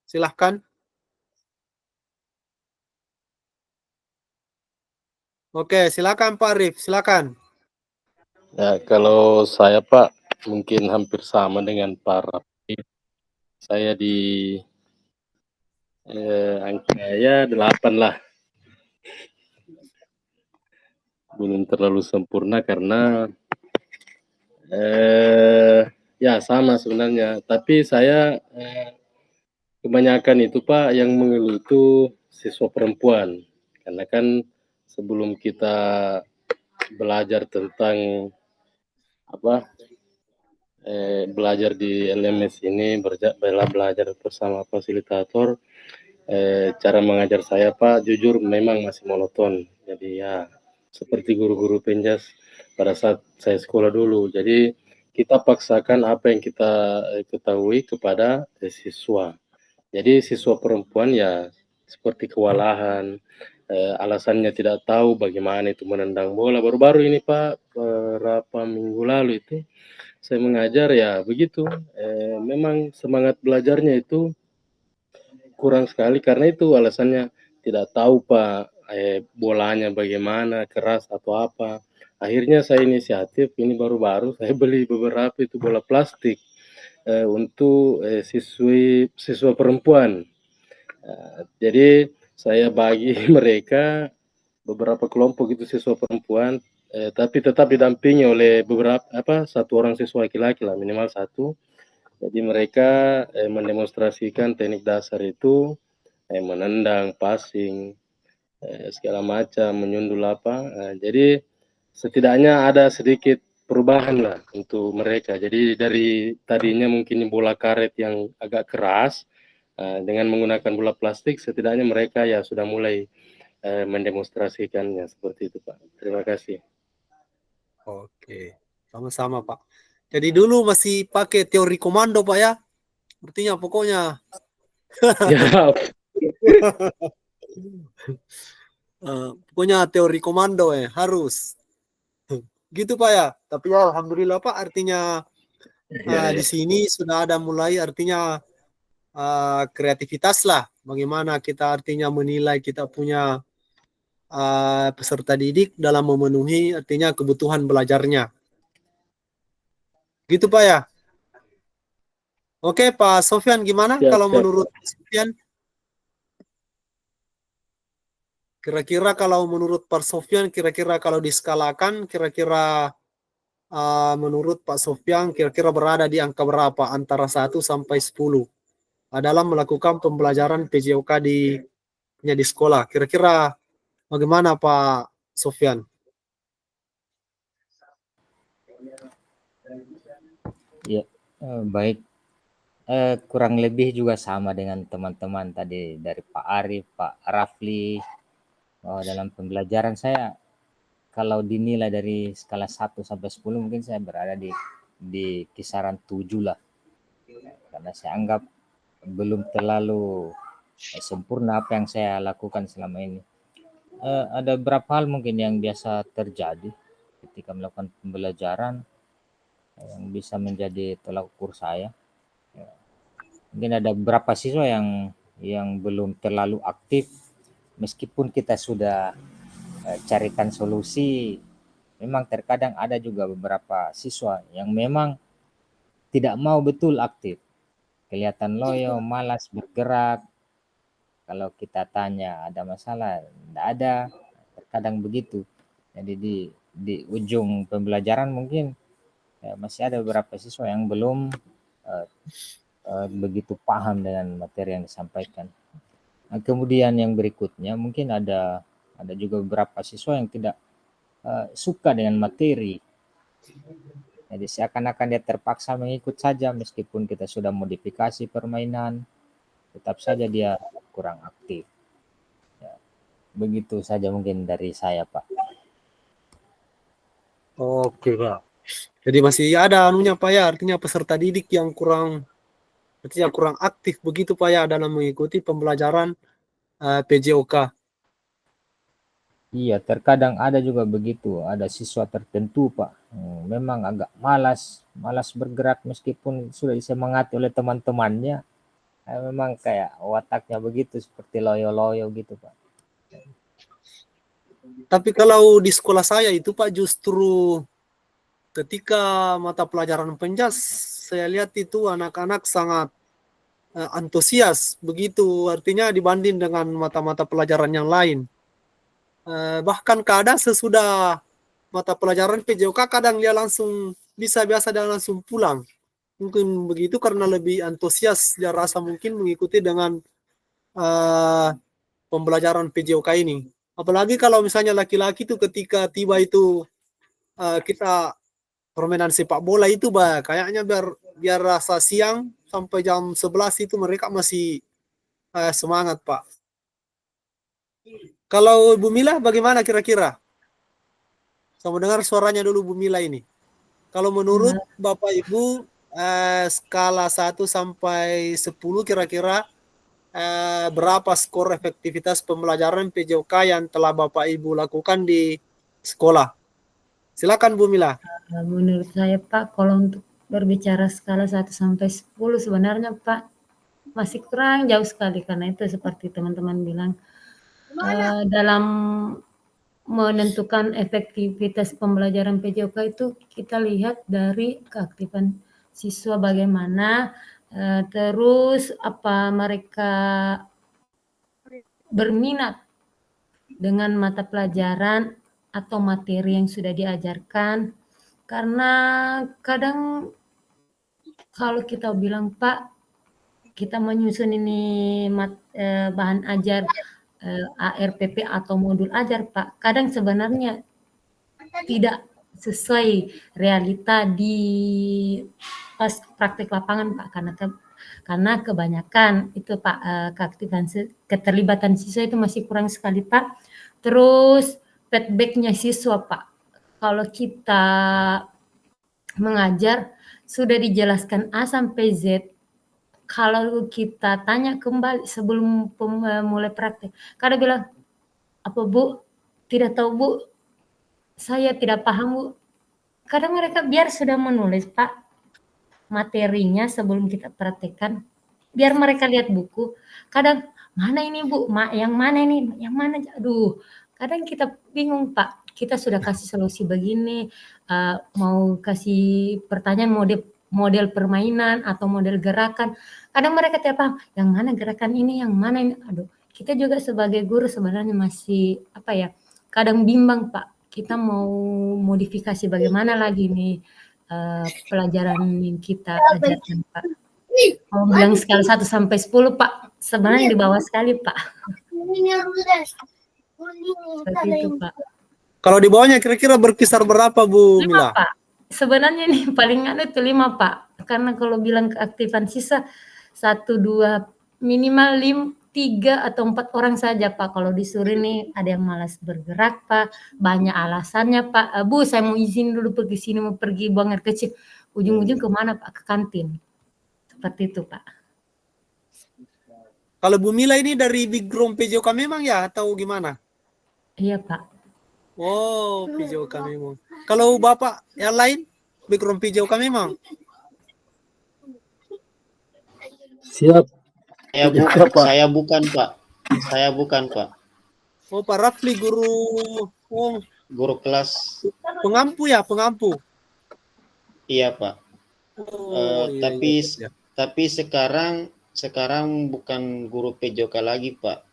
Silahkan. Oke, silakan Pak Arif, silakan. Ya, kalau saya Pak mungkin hampir sama dengan Pak Raffi. Saya di angka ya 8 lah. Belum terlalu sempurna karena ya sama sebenarnya. Tapi saya kebanyakan itu Pak yang mengeluh itu siswa perempuan. Karena kan sebelum kita belajar tentang apa belajar di LMS ini belajar bersama fasilitator, cara mengajar saya Pak jujur memang masih monoton. Jadi ya seperti guru-guru penjas pada saat saya sekolah dulu. Jadi kita paksakan apa yang kita ketahui kepada siswa. Jadi siswa perempuan ya seperti kewalahan, alasannya tidak tahu bagaimana itu menendang bola. Baru-baru ini Pak, berapa minggu lalu itu saya mengajar ya begitu, memang semangat belajarnya itu kurang sekali karena itu alasannya tidak tahu Pak, bolanya bagaimana, keras atau apa. Akhirnya saya inisiatif ini baru-baru saya beli beberapa itu bola plastik, untuk, siswa perempuan. Jadi saya bagi mereka beberapa kelompok itu siswa perempuan, tapi tetap didampingi oleh satu orang siswa laki-laki lah, minimal satu. Jadi mereka, mendemonstrasikan teknik dasar itu, menendang, passing, segala macam, menyundul jadi setidaknya ada sedikit perubahan lah untuk mereka. Jadi dari tadinya mungkin bola karet yang agak keras, dengan menggunakan bola plastik setidaknya mereka ya sudah mulai, mendemonstrasikannya seperti itu Pak. Terima kasih. Oke, sama-sama Pak. Jadi dulu masih pakai teori komando Pak ya. Artinya pokoknya Ya, pokoknya teori komando harus. Gitu Pak ya. Tapi ya alhamdulillah Pak artinya ya, di ya. sini sudah ada mulai artinya kreativitas lah. Bagaimana kita artinya menilai kita punya peserta didik dalam memenuhi artinya kebutuhan belajarnya. Gitu Pak ya. Oke Pak Sofyan gimana Siap, kalau siap. menurut Pak Sofyan? Kira-kira kalau menurut Pak Sofyan, kira-kira kalau diskalakan, kira-kira menurut Pak Sofyan, kira-kira berada di angka berapa? Antara 1 sampai 10 dalam melakukan pembelajaran PJOK di sekolah. Kira-kira bagaimana Pak Sofyan? Ya, baik. Kurang lebih juga sama dengan teman-teman tadi dari Pak Arif, Pak Rafli, bahwa dalam pembelajaran saya kalau dinilai dari skala 1 sampai 10 mungkin saya berada di kisaran 7 lah. Karena saya anggap belum terlalu sempurna apa yang saya lakukan selama ini. Ada beberapa hal mungkin yang biasa terjadi ketika melakukan pembelajaran yang bisa menjadi tolak ukur saya. Mungkin ada beberapa siswa yang belum terlalu aktif meskipun kita sudah carikan solusi. Memang terkadang ada juga beberapa siswa yang memang tidak mau betul aktif. Kelihatan loyo, malas bergerak. Kalau kita tanya ada masalah, tidak ada. Terkadang begitu. Jadi di ujung pembelajaran mungkin masih ada beberapa siswa yang belum begitu paham dengan materi yang disampaikan. Nah, kemudian yang berikutnya mungkin ada juga beberapa siswa yang tidak suka dengan materi. Jadi seakan-akan dia terpaksa mengikut saja meskipun kita sudah modifikasi permainan, tetap saja dia kurang aktif. Ya, begitu saja mungkin dari saya, Pak. Oke, Pak. Jadi masih ada anunya, Pak ya, artinya peserta didik yang kurang aktif begitu, Pak ya, dalam mengikuti pembelajaran PJOK. Iya, terkadang ada juga begitu. Ada siswa tertentu, Pak, memang agak malas bergerak meskipun sudah disemangati oleh teman-temannya. Memang kayak wataknya begitu, seperti loyo-loyo gitu, Pak. Tapi kalau di sekolah saya itu, Pak, justru ketika mata pelajaran penjas, saya lihat itu anak-anak sangat antusias begitu, artinya dibanding dengan mata-mata pelajaran yang lain. Bahkan kadang sesudah mata pelajaran PJOK kadang dia langsung biasa dan langsung pulang. Mungkin begitu karena lebih antusias dia rasa mungkin mengikuti dengan pembelajaran PJOK ini. Apalagi kalau misalnya laki-laki itu ketika tiba itu kita permainan sepak bola itu, bah, kayaknya biar rasa siang sampai jam 11 itu mereka masih semangat, Pak. Kalau Bu Mila bagaimana kira-kira? Saya mau dengar suaranya dulu Bu Mila ini. Kalau menurut Bapak Ibu skala 1 sampai 10 kira-kira berapa skor efektivitas pembelajaran PJOK yang telah Bapak Ibu lakukan di sekolah? Silakan Bu Mila. Menurut saya, Pak, kalau untuk berbicara skala 1 sampai 10 sebenarnya, Pak, masih kurang jauh sekali karena itu seperti teman-teman bilang dalam menentukan efektivitas pembelajaran PJOK itu kita lihat dari keaktifan siswa bagaimana, terus apa mereka berminat dengan mata pelajaran atau materi yang sudah diajarkan. Karena kadang kalau kita bilang, Pak, kita menyusun ini bahan ajar ARPP atau modul ajar, Pak, kadang sebenarnya tidak sesuai realita di pas praktik lapangan, Pak, karena kebanyakan itu, Pak, keterlibatan siswa itu masih kurang sekali, Pak. Terus feedback-nya siswa, Pak, kalau kita mengajar sudah dijelaskan A sampai Z, kalau kita tanya kembali sebelum mulai praktek, kadang bilang, apa Bu? Tidak tahu Bu, saya tidak paham Bu. Kadang mereka biar sudah menulis, Pak, materinya sebelum kita praktekkan, biar mereka lihat buku. Kadang, mana ini Bu? Yang mana ini? Yang mana? Aduh, kadang kita bingung, Pak. Kita sudah kasih solusi begini, mau kasih pertanyaan model permainan atau model gerakan. Kadang mereka tidak paham, yang mana gerakan ini, yang mana ini. Aduh, kita juga sebagai guru sebenarnya masih kadang bimbang, Pak. Kita mau modifikasi bagaimana lagi nih pelajaran yang kita ajarkan, Pak. Kalau bilang skala 1 sampai 10, Pak, sebenarnya di bawah sekali, Pak. Seperti itu, Pak. Kalau di bawahnya kira-kira berkisar berapa, Bu Mila? 5, Pak. Sebenarnya nih paling itu 5, Pak. Karena kalau bilang keaktifan sisa 1, 2, minimal 3 atau 4 orang saja Pak. Kalau disuruh nih ada yang malas bergerak Pak, banyak alasannya Pak. Bu saya mau izin dulu pergi sini, mau pergi buang air kecil. Ujung-ujung kemana Pak? Ke kantin. Seperti itu Pak. Kalau Bu Mila ini dari background PJOK memang ya atau gimana? Iya Pak. Oh, PJOK memang. Kalau Bapak yang lain background PJOK memang? Siap. Saya bukan Pak. Saya bukan Pak. Oh, Pak Rafli guru Guru kelas. pengampu ya, pengampu. Iya Pak. Iya, iya. Tapi sekarang bukan guru PJOK lagi Pak.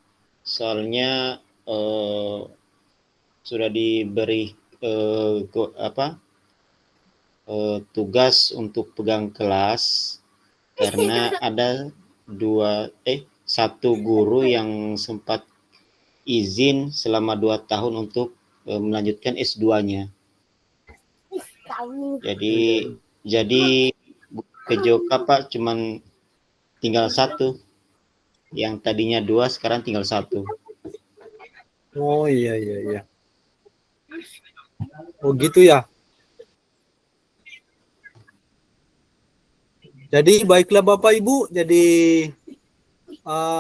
Soalnya sudah diberi tugas untuk pegang kelas karena ada satu guru yang sempat izin selama 2 tahun untuk melanjutkan S2-nya. Jadi PJOK Pak cuman tinggal 1. Yang tadinya 2 sekarang tinggal 1. Oh iya. Oh gitu ya. Jadi baiklah Bapak Ibu, jadi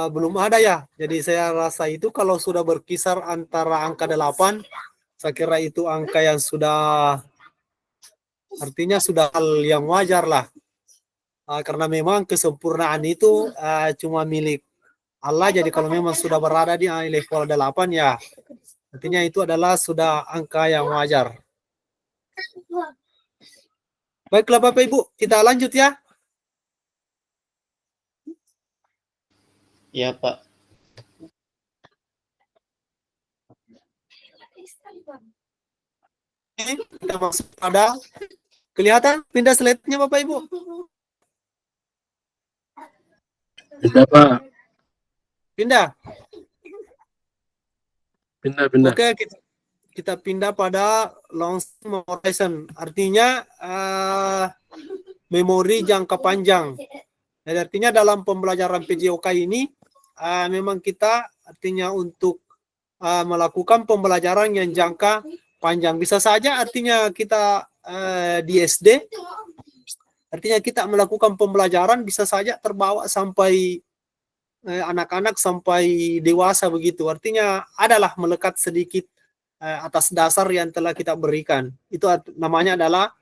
belum ada ya. Jadi saya rasa itu kalau sudah berkisar antara angka 8, saya kira itu angka yang sudah artinya sudah hal yang wajar lah. Karena memang kesempurnaan itu cuma milik Allah. Jadi kalau memang sudah berada di level 8 ya, artinya itu adalah sudah angka yang wajar. Baiklah Bapak Ibu, kita lanjut ya. Ya Pak. Kita masuk pada kelihatan pindah slide-nya Bapak Ibu. Pindah Pak. Pindah. Pindah. Oke, kita pindah pada long horizon. Artinya memori jangka panjang. Jadi artinya dalam pembelajaran PJOK ini memang kita artinya untuk melakukan pembelajaran yang jangka panjang. Bisa saja artinya kita di SD, artinya kita melakukan pembelajaran bisa saja terbawa sampai anak-anak sampai dewasa begitu. Artinya adalah melekat sedikit atas dasar yang telah kita berikan. Itu namanya adalah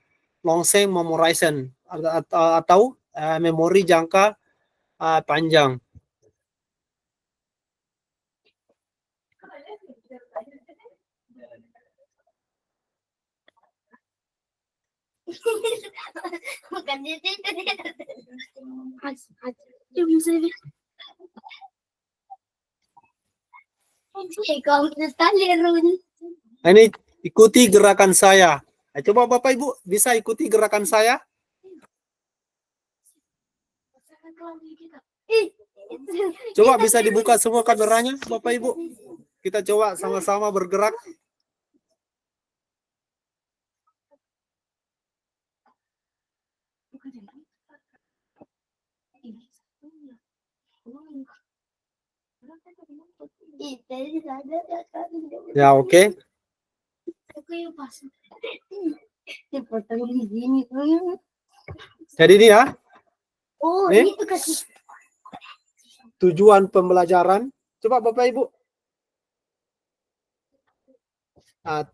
long term memorization atau memori jangka panjang. Nah, ini ikuti gerakan saya. Nah, coba Bapak Ibu bisa ikuti gerakan saya. Coba bisa dibuka semua kameranya Bapak Ibu. Kita coba sama-sama bergerak. Ya, oke. Jadi ini ya. Ini tujuan pembelajaran. Coba Bapak Ibu.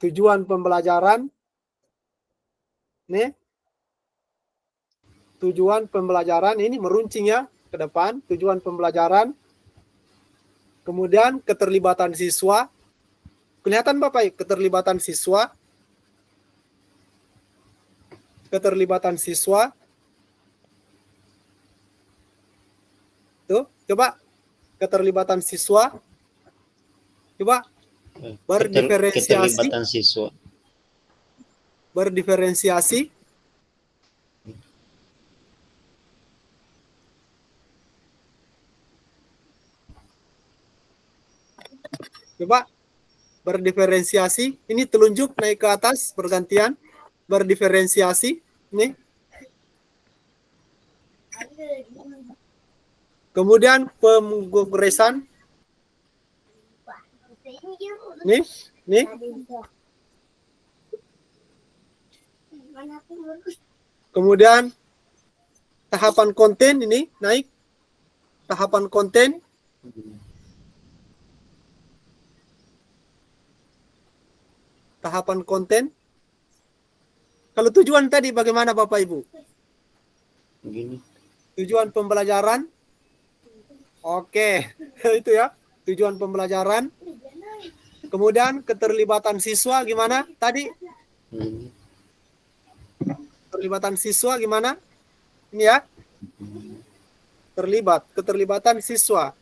Tujuan pembelajaran. Nih. Tujuan pembelajaran ini meruncing ya ke depan. Tujuan pembelajaran. Kemudian keterlibatan siswa. Kelihatan Bapak, keterlibatan siswa. Keterlibatan siswa. Tuh, coba keterlibatan siswa. Coba berdiferensiasi. Keterlibatan siswa. Berdiferensiasi. Coba berdiferensiasi. Ini telunjuk naik ke atas bergantian. Berdiferensiasi. Nih. Kemudian pemrograman Nih, nih. Kemudian tahapan konten ini naik. Tahapan konten. Tahapan konten. Kalau tujuan tadi bagaimana Bapak Ibu? Begini. Tujuan pembelajaran. Oke, itu ya. Tujuan pembelajaran. Kemudian keterlibatan siswa gimana tadi? Begini. Keterlibatan siswa gimana? Ini ya. Keterlibatan siswa.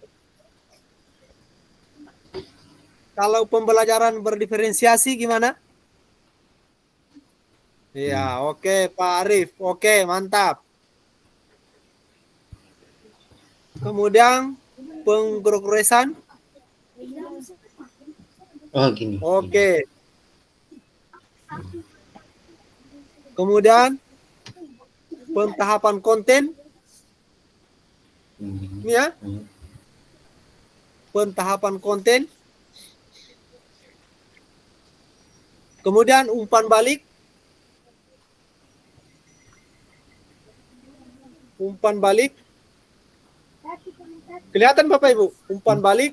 Kalau pembelajaran berdiferensiasi gimana? Iya, oke Pak Arif. Oke, mantap. Kemudian pengprogresan. Oh, gini. Oke. Kemudian pentahapan konten. Ini ya. Pentahapan konten. Kemudian umpan balik. Umpan balik. Kelihatan Bapak Ibu? Umpan balik.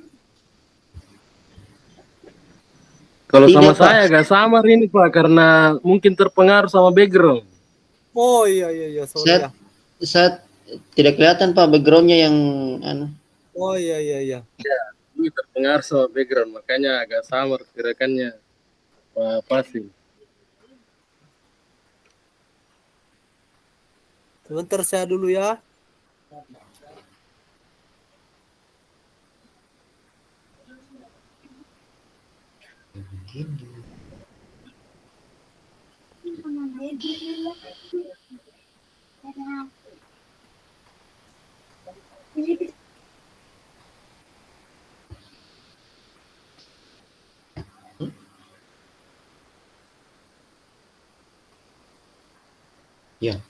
Kalau Tidak, sama Pak. saya agak samar ini Pak, karena mungkin terpengaruh sama background. Oh iya, sorry ya. Saat tidak kelihatan Pak backgroundnya yang anu. Oh iya. Ini terpengaruh sama background, makanya agak samar gerakannya. Pasti. Sebentar saya dulu ya. Ya.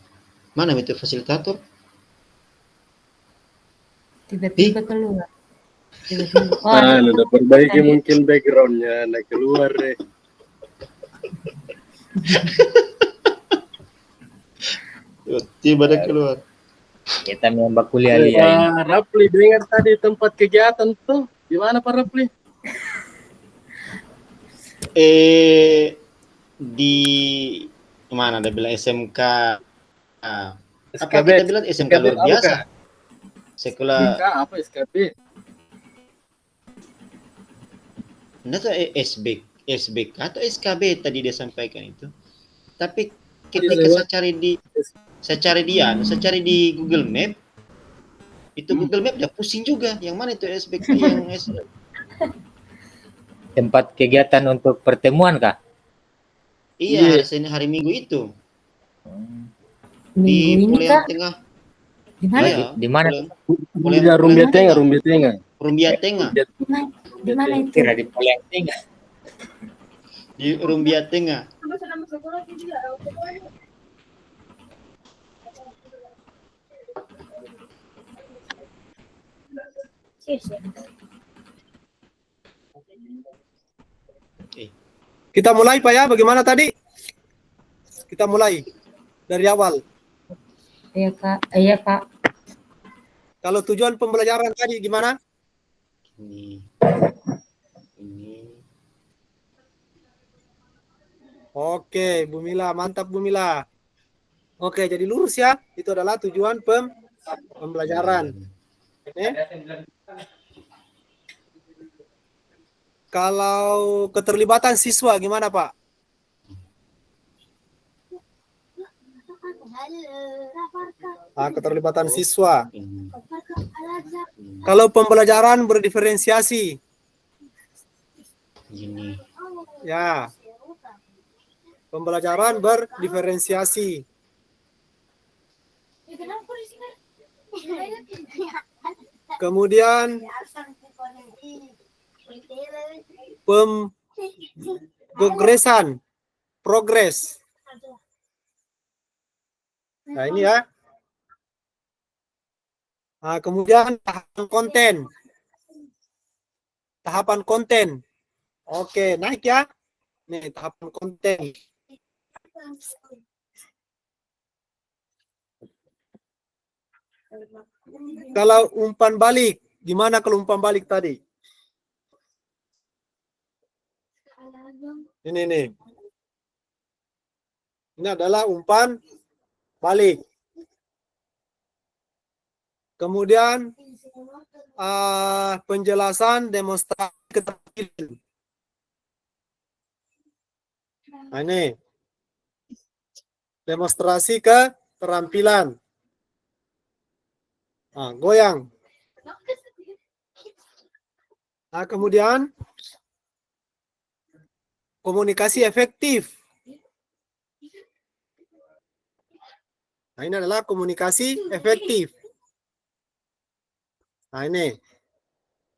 Mana itu fasilitator? Tiba-tiba keluar. Tiba-tiba. Oh, ada. Udah perbaiki mungkin backgroundnya, nah keluar deh. Tiba ada keluar. Kita membak kuliah lihat ini. Pak Rapli, dengar tadi tempat kegiatan tuh, gimana Pak Rapli? Di mana ada bilang SMK apa SKB. kita bilang SMK luar apa, biasa Kak? sekolah Apa SKB? enggak tuh SBK atau SKB tadi dia sampaikan itu, tapi ketika saya cari di Google Map itu Google Map udah pusing juga yang mana itu SBK yang Tempat kegiatan untuk pertemuan kah? iya hari Minggu itu di Minggu ini Pulau kah? Tengah. Di mana? Iya, Di mana? Rumbia Tengah. Rumbia Tengah. Di mana itu? Kira di Poleng Tengah. Di Rumbia Tengah. Kita mulai Pak ya, bagaimana tadi? Kita mulai dari awal. Iya Kak. Iya Kak. Kalau tujuan pembelajaran tadi gimana? Ini. Oke, Bu Mila, mantap Bu Mila. Oke, jadi lurus ya. Itu adalah tujuan pembelajaran. Oke. Kalau keterlibatan siswa gimana Pak? Keterlibatan siswa. Kalau pembelajaran berdiferensiasi. Gini. Ya. Pembelajaran berdiferensiasi. Kemudian progres. Nah ini ya. Nah, kemudian tahapan konten. Oke, naik ya. Nih, tahapan konten. Kalau umpan balik, gimana kalau umpan balik tadi? Ini nih. Ini adalah umpan balik. Kemudian penjelasan demonstrasi keterampilan. Nah, ini demonstrasi keterampilan. Nah, goyang. Nah, kemudian komunikasi efektif. Nah, ini adalah komunikasi efektif. Nah, ini.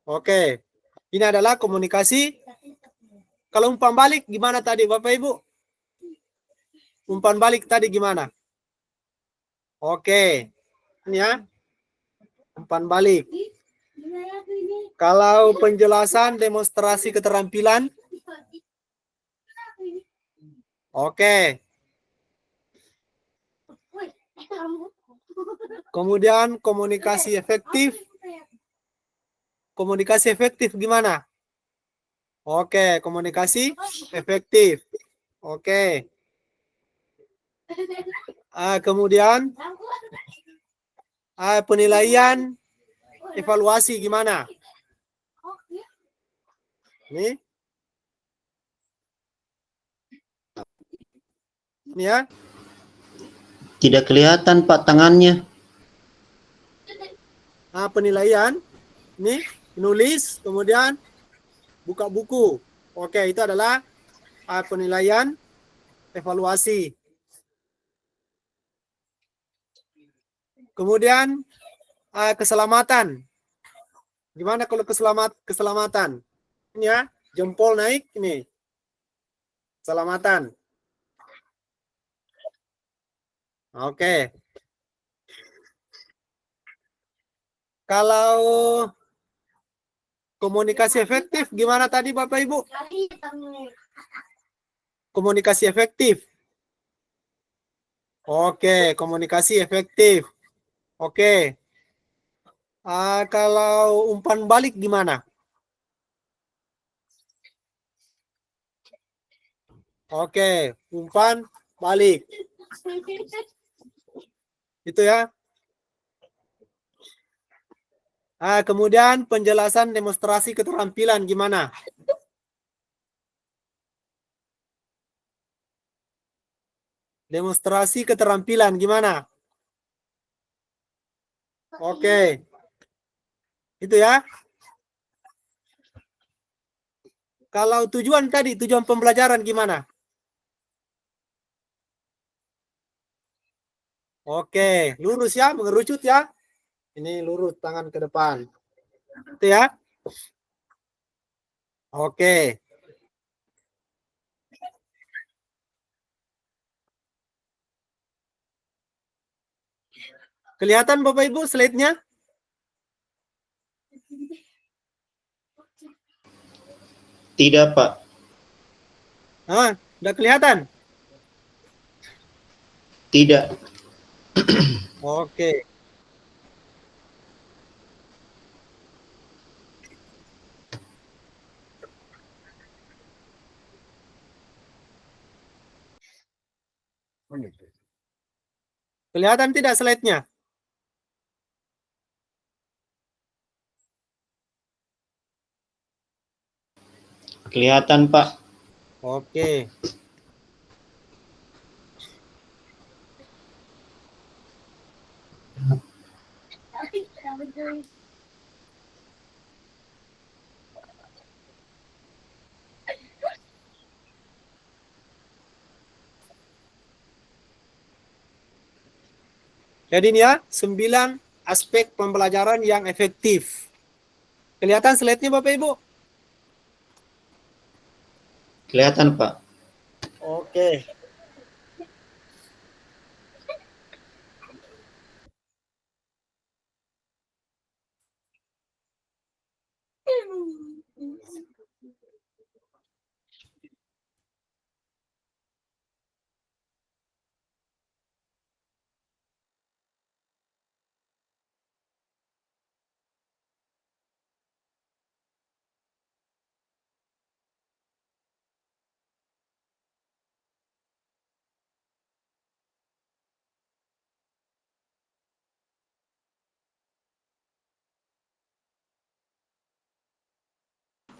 Oke. Ini adalah komunikasi. Kalau umpan balik gimana tadi Bapak Ibu? Umpan balik tadi gimana? Oke. Ini ya. Umpan balik. Kalau penjelasan demonstrasi keterampilan. Oke. Kemudian komunikasi efektif. Komunikasi efektif gimana? Oke, komunikasi efektif. Oke. Kemudian penilaian evaluasi gimana? Ini. Ini ya. Tidak kelihatan Pak tangannya. Penilaian. Ini menulis, kemudian buka buku. Oke, itu adalah penilaian evaluasi. Kemudian keselamatan. Gimana kalau keselamatan? Ini ya, jempol naik ini. Keselamatan. Oke. Kalau komunikasi efektif gimana tadi Bapak Ibu? Komunikasi efektif. Oke, komunikasi efektif. Oke. Kalau umpan balik gimana? Oke, umpan balik. Itu ya. Kemudian penjelasan demonstrasi keterampilan gimana? Demonstrasi keterampilan gimana? Oke. Itu ya. Kalau tujuan tadi, tujuan pembelajaran gimana? Oke, lurus ya, mengerucut ya. Ini lurus tangan ke depan. Itu ya. Oke. Kelihatan Bapak Ibu slide-nya? Tidak Pak. Udah kelihatan? Tidak. Oke. Kelihatan tidak slide-nya? Kelihatan Pak. Oke. Jadi ini ya, 9 aspek pembelajaran yang efektif. Kelihatan slide-nya Bapak Ibu? Kelihatan Pak. Oke.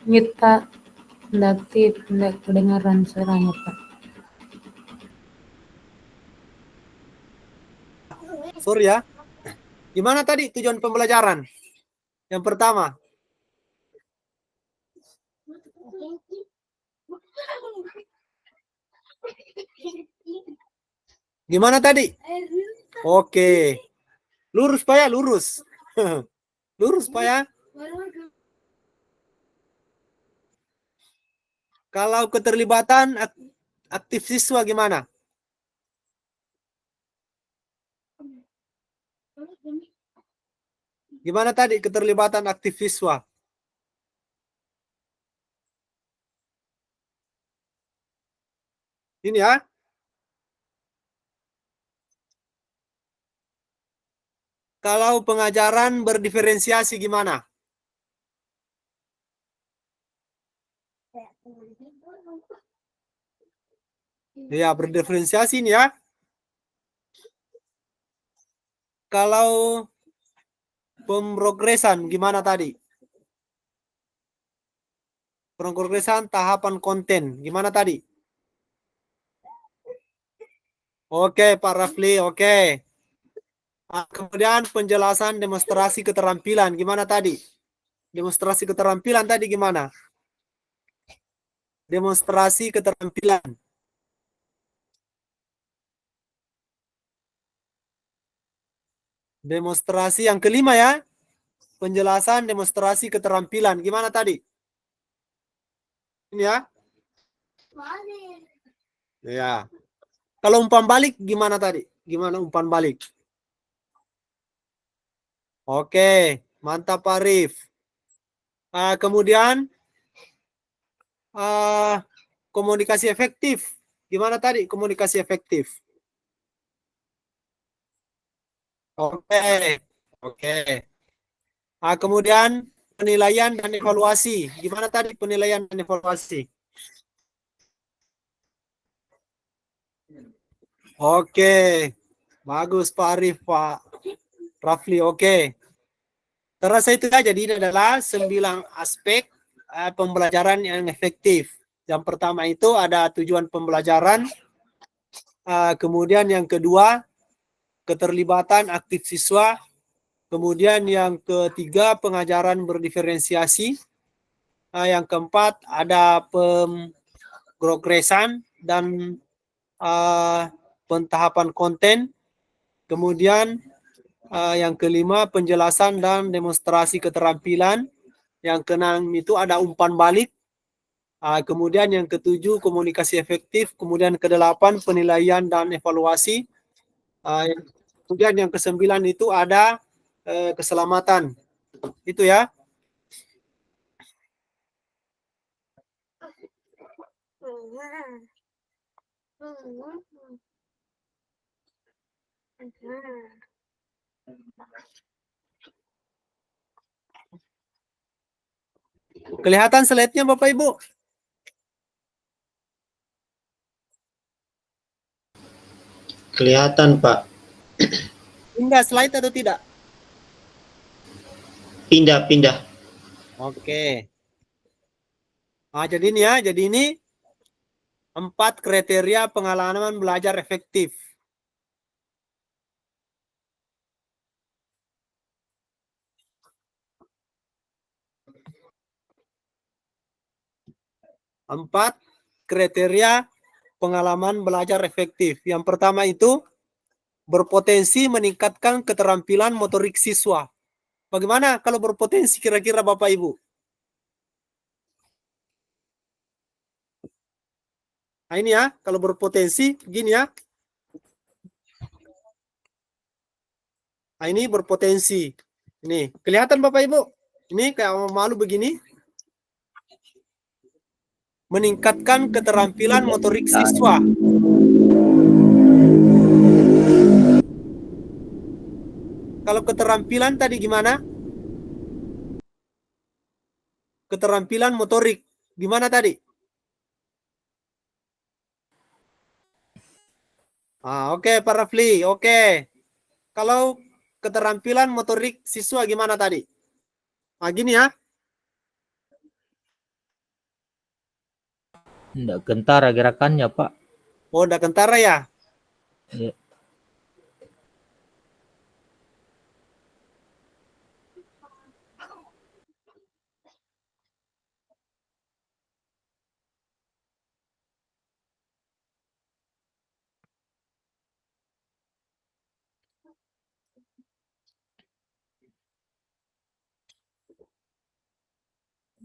Mute Pak. Tidak aktif, tidak kedengaran suaranya Pak. Sorry ya. Gimana tadi tujuan pembelajaran? Yang pertama. Gimana tadi? Oke. Lurus Pak ya, lurus. Lurus Pak ya. Kalau keterlibatan aktif siswa gimana? Gimana tadi keterlibatan aktif siswa? Ini ya. Kalau pengajaran berdiferensiasi gimana? Ya, berdiferensiasi ini ya. Kalau pemrogresan gimana tadi? Pemrogresan tahapan konten gimana tadi? Oke, Pak Rafli, oke. Kemudian penjelasan demonstrasi keterampilan gimana tadi? Demonstrasi keterampilan tadi gimana? Demonstrasi keterampilan. Demonstrasi yang kelima ya. Penjelasan demonstrasi keterampilan. Gimana tadi? Ini ya. Ya. Kalau umpan balik gimana tadi? Gimana umpan balik? Oke, mantap Pak Arif. Kemudian komunikasi efektif. Gimana tadi komunikasi efektif? Oke, oke. Kemudian penilaian dan evaluasi. Gimana tadi penilaian dan evaluasi? Oke, bagus Pak Arif, Pak Rafli. Oke, terasa itu ya. Jadi ini adalah 9 aspek pembelajaran yang efektif. Yang pertama itu ada tujuan pembelajaran. Kemudian yang kedua, keterlibatan aktif siswa. Kemudian yang ketiga, pengajaran berdiferensiasi. Yang keempat, ada pemrogresan dan pentahapan konten. Kemudian yang kelima, penjelasan dan demonstrasi keterampilan. Yang keenam itu ada umpan balik. Kemudian yang ketujuh, komunikasi efektif. Kemudian kedelapan, penilaian dan evaluasi. Kemudian yang kesembilan itu ada keselamatan. Itu ya. Kelihatan slide-nya Bapak Ibu? Kelihatan, Pak. Pindah slide atau tidak? Pindah. Oke. Jadi ini ya, jadi ini 4 kriteria pengalaman belajar efektif. Empat kriteria pengalaman belajar efektif. Yang pertama itu berpotensi meningkatkan keterampilan motorik siswa. Bagaimana kalau berpotensi kira-kira Bapak Ibu? Nah ini ya, kalau berpotensi gini ya. Nah ini berpotensi. Ini kelihatan Bapak Ibu? Ini kayak malu begini. Meningkatkan keterampilan motorik siswa. Kalau keterampilan tadi gimana? Keterampilan motorik. Gimana tadi? Oke, Pak Rafli. Oke. Kalau keterampilan motorik siswa gimana tadi? Gini ya. Nggak kentara gerakannya, Pak. Oh, udah kentara ya? Ya.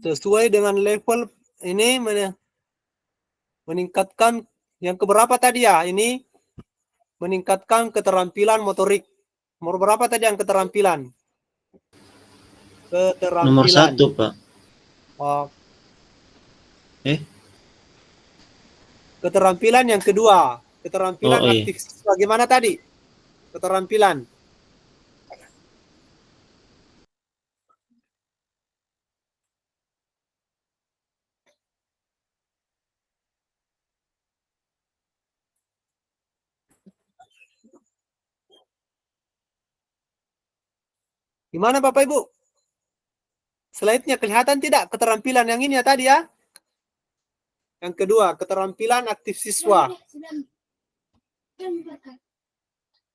Sesuai dengan level ini meningkatkan yang keberapa tadi ya? Ini meningkatkan keterampilan motorik. Nomor berapa tadi yang keterampilan? Nomor Keterampilan. 1, Pak. Oh, keterampilan yang kedua. Keterampilan Oh, iya. aktif. Bagaimana tadi? Keterampilan. Gimana Bapak Ibu? Slide-nya kelihatan tidak keterampilan yang ini ya tadi ya? Yang kedua, keterampilan aktif siswa.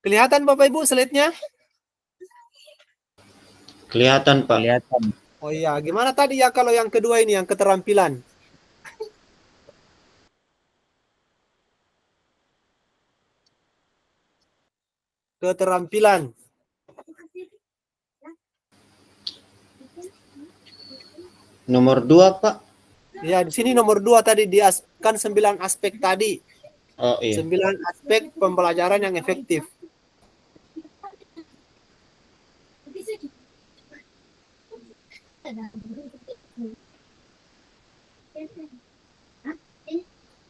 Kelihatan Bapak Ibu slide-nya? Kelihatan, Pak. Kelihatan. Oh iya, gimana tadi ya kalau yang kedua ini yang keterampilan? Keterampilan. Nomor 2, Pak. Ya, di sini nomor 2 tadi kan 9 aspek tadi. Oh, iya. 9 aspek pembelajaran yang efektif.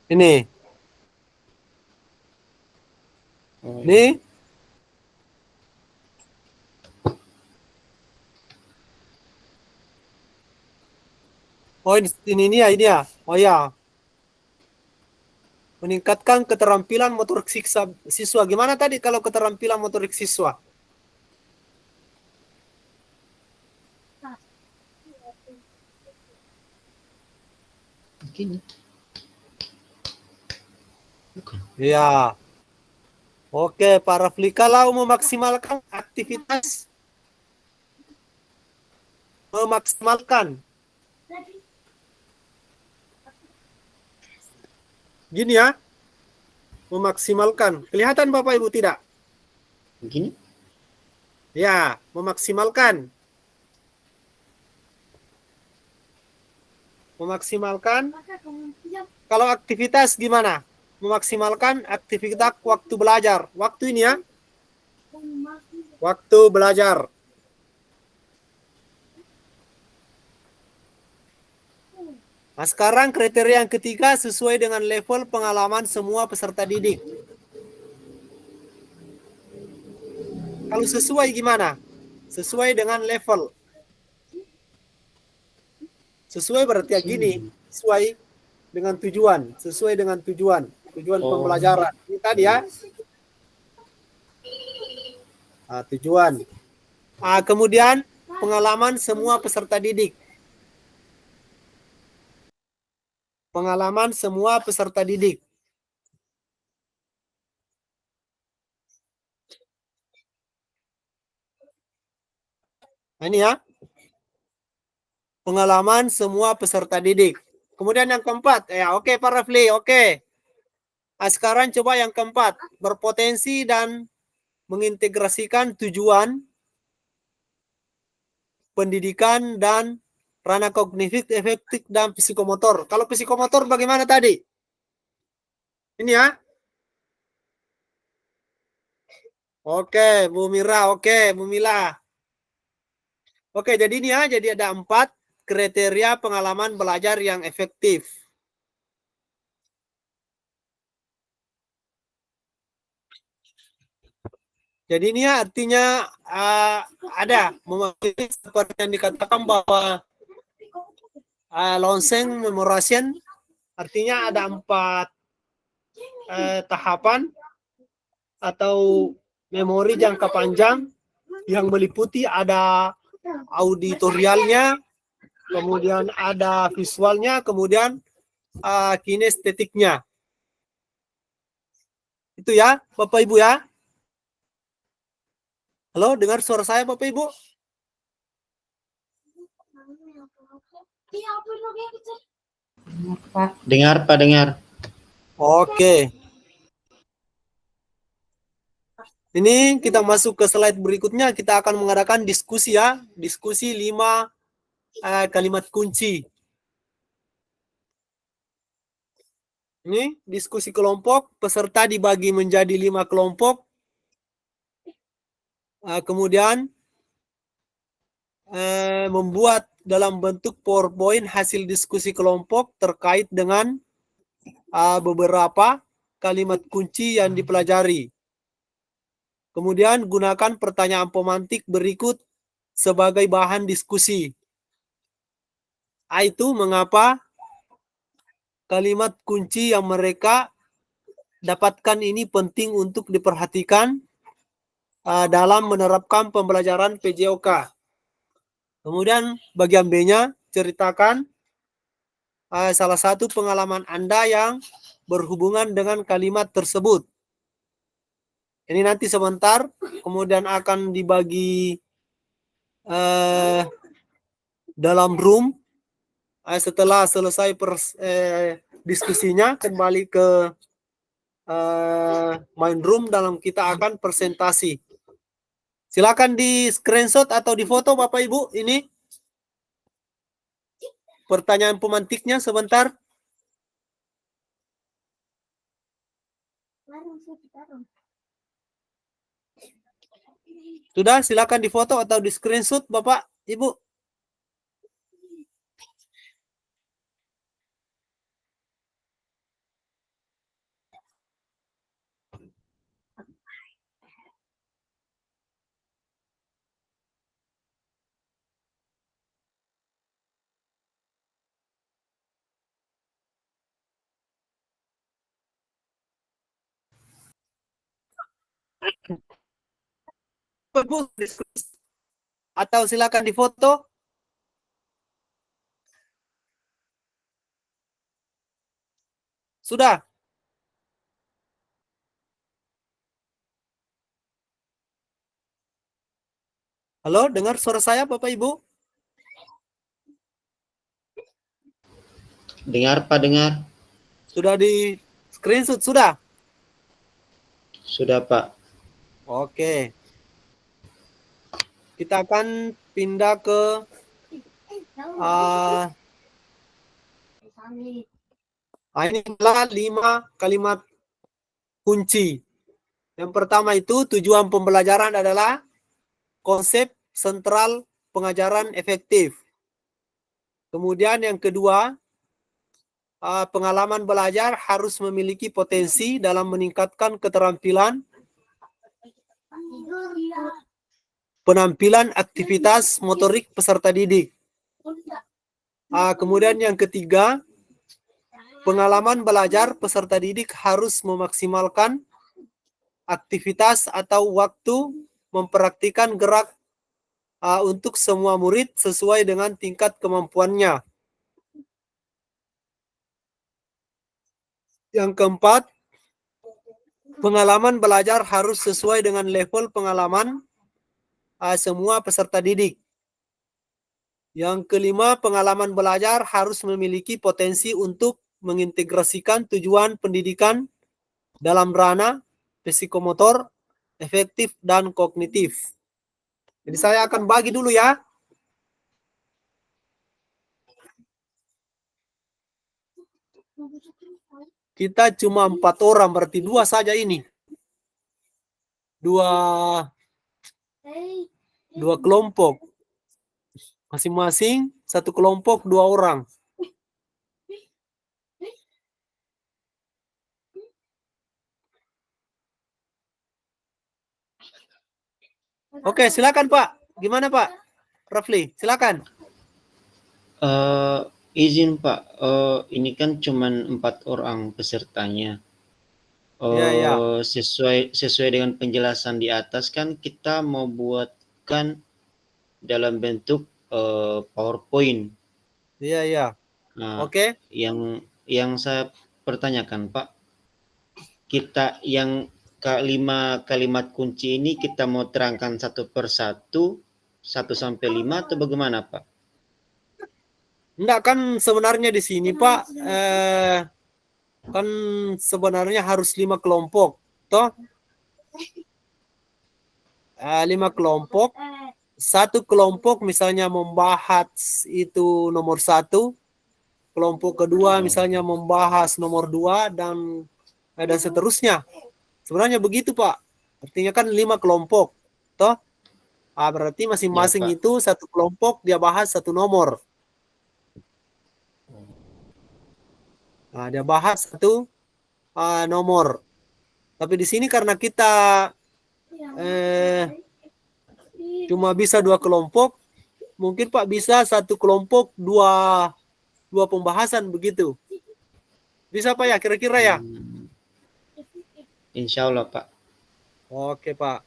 Ini. Oh, Nih. Oh, ini ya. Oh ya. Meningkatkan keterampilan motorik siswa. Gimana tadi kalau keterampilan motorik siswa? Begini. Bukan. Ya. Oke, para Rafli, kalau memaksimalkan aktivitas, gini ya, memaksimalkan. Kelihatan Bapak Ibu tidak? Begini. Ya, memaksimalkan. Memaksimalkan. Kalau aktivitas gimana? Memaksimalkan aktivitas waktu belajar. Waktu ini ya. Waktu belajar. Nah, sekarang kriteria yang ketiga sesuai dengan level pengalaman semua peserta didik. Kalau sesuai gimana? Sesuai dengan level. Sesuai berarti ya gini, sesuai dengan tujuan, sesuai dengan tujuan pembelajaran. Ini tadi ya. Nah, tujuan. Nah, kemudian pengalaman semua peserta didik. Pengalaman semua peserta didik. Nah, ini ya. Pengalaman semua peserta didik. Kemudian yang keempat, oke Pak Rafli, oke. Nah, sekarang coba yang keempat, berpotensi dan mengintegrasikan tujuan pendidikan dan ranah kognitif, efektif, dan psikomotor. Kalau psikomotor bagaimana tadi? Ini ya. Oke, Bu Mira, oke, Bu Mila. Oke, jadi ini ya, jadi ada 4 kriteria pengalaman belajar yang efektif. Jadi ini ya artinya ada mewakili seperti yang dikatakan bahwa Lonseng Memoration artinya ada 4 tahapan atau memori jangka panjang yang meliputi ada auditorialnya, kemudian ada visualnya, kemudian kinestetiknya. Itu ya, Bapak Ibu ya. Halo, dengar suara saya Bapak Ibu? Dengar Pak, dengar. Oke. Ini kita masuk ke slide berikutnya. Kita akan mengadakan diskusi ya. Diskusi 5 kalimat kunci. Ini diskusi kelompok. Peserta dibagi menjadi 5 kelompok. Kemudian membuat dalam bentuk PowerPoint hasil diskusi kelompok terkait dengan beberapa kalimat kunci yang dipelajari. Kemudian gunakan pertanyaan pemantik berikut sebagai bahan diskusi. Itu mengapa kalimat kunci yang mereka dapatkan ini penting untuk diperhatikan dalam menerapkan pembelajaran PJOK. Kemudian bagian B-nya, ceritakan salah satu pengalaman Anda yang berhubungan dengan kalimat tersebut. Ini nanti sebentar, kemudian akan dibagi dalam room. Setelah selesai diskusinya, kembali ke main room dalam kita akan presentasi. Silakan di screenshot atau di foto Bapak Ibu. Ini pertanyaan pemantiknya sebentar. Sudah, silakan di foto atau di screenshot Bapak Ibu. Bu, atau silakan di foto. Sudah. Halo, dengar suara saya Bapak Ibu? Dengar Pak, dengar. Sudah di screenshot, sudah? Sudah Pak. Oke. Kita akan pindah ke ini adalah 5 kalimat kunci. Yang pertama itu tujuan pembelajaran adalah konsep sentral pengajaran efektif. Kemudian yang kedua, pengalaman belajar harus memiliki potensi dalam meningkatkan keterampilan penampilan aktivitas motorik peserta didik. Kemudian yang ketiga, pengalaman belajar peserta didik harus memaksimalkan aktivitas atau waktu mempraktikkan gerak untuk semua murid sesuai dengan tingkat kemampuannya. Yang keempat, pengalaman belajar harus sesuai dengan level pengalaman semua peserta didik. Yang kelima, pengalaman belajar harus memiliki potensi untuk mengintegrasikan tujuan pendidikan dalam ranah psikomotor, efektif, dan kognitif. Jadi saya akan bagi dulu ya. Kita cuma 4 orang, berarti 2 saja ini. Dua kelompok. Masing-masing 1 kelompok 2 orang. Oke, silakan Pak. Gimana Pak? Rafli, silakan. Izin Pak, ini kan cuman 4 orang pesertanya. Ya. Sesuai dengan penjelasan di atas kan kita mau buatkan dalam bentuk PowerPoint. Iya. Nah, Oke. yang saya pertanyakan Pak, kita yang kelima kalimat kunci ini kita mau terangkan satu persatu, 1 sampai 5 atau bagaimana Pak? Enggak, kan sebenarnya di sini Pak, kan sebenarnya harus 5 kelompok, toh 5 kelompok. Satu kelompok misalnya membahas itu nomor 1, kelompok kedua misalnya membahas nomor 2 dan seterusnya. Sebenarnya begitu Pak. Artinya kan 5 kelompok, toh berarti masing-masing Ya, Pak. itu satu kelompok dia bahas satu nomor. Dia bahas satu nomor. Tapi di sini karena kita cuma bisa 2 kelompok, mungkin Pak bisa satu kelompok dua pembahasan begitu. Bisa Pak ya kira-kira ya? Insya Allah Pak. Oke Pak.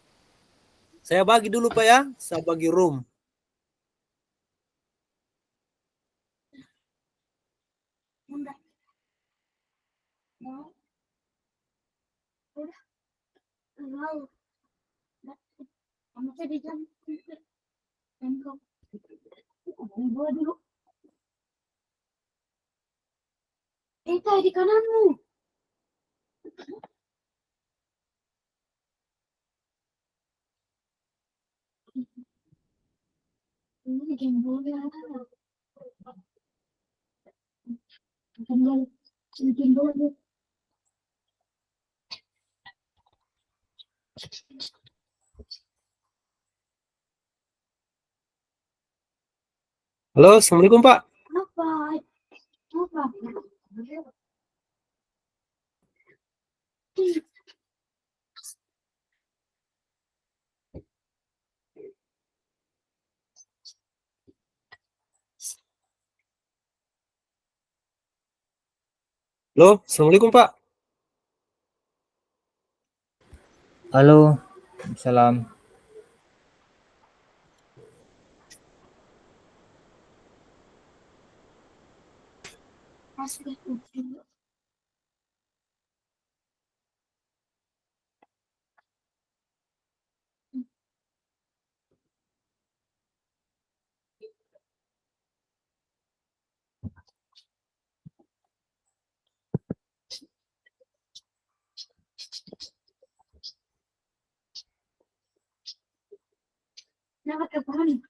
Saya bagi dulu Pak ya, saya bagi room. Itu di kananmu. Ini gembolnya. Gembolnya. Halo, Assalamualaikum Pak. Apa? Apa? Halo, Assalamualaikum Pak. Halo, salam. Asli. Kenapa telepon?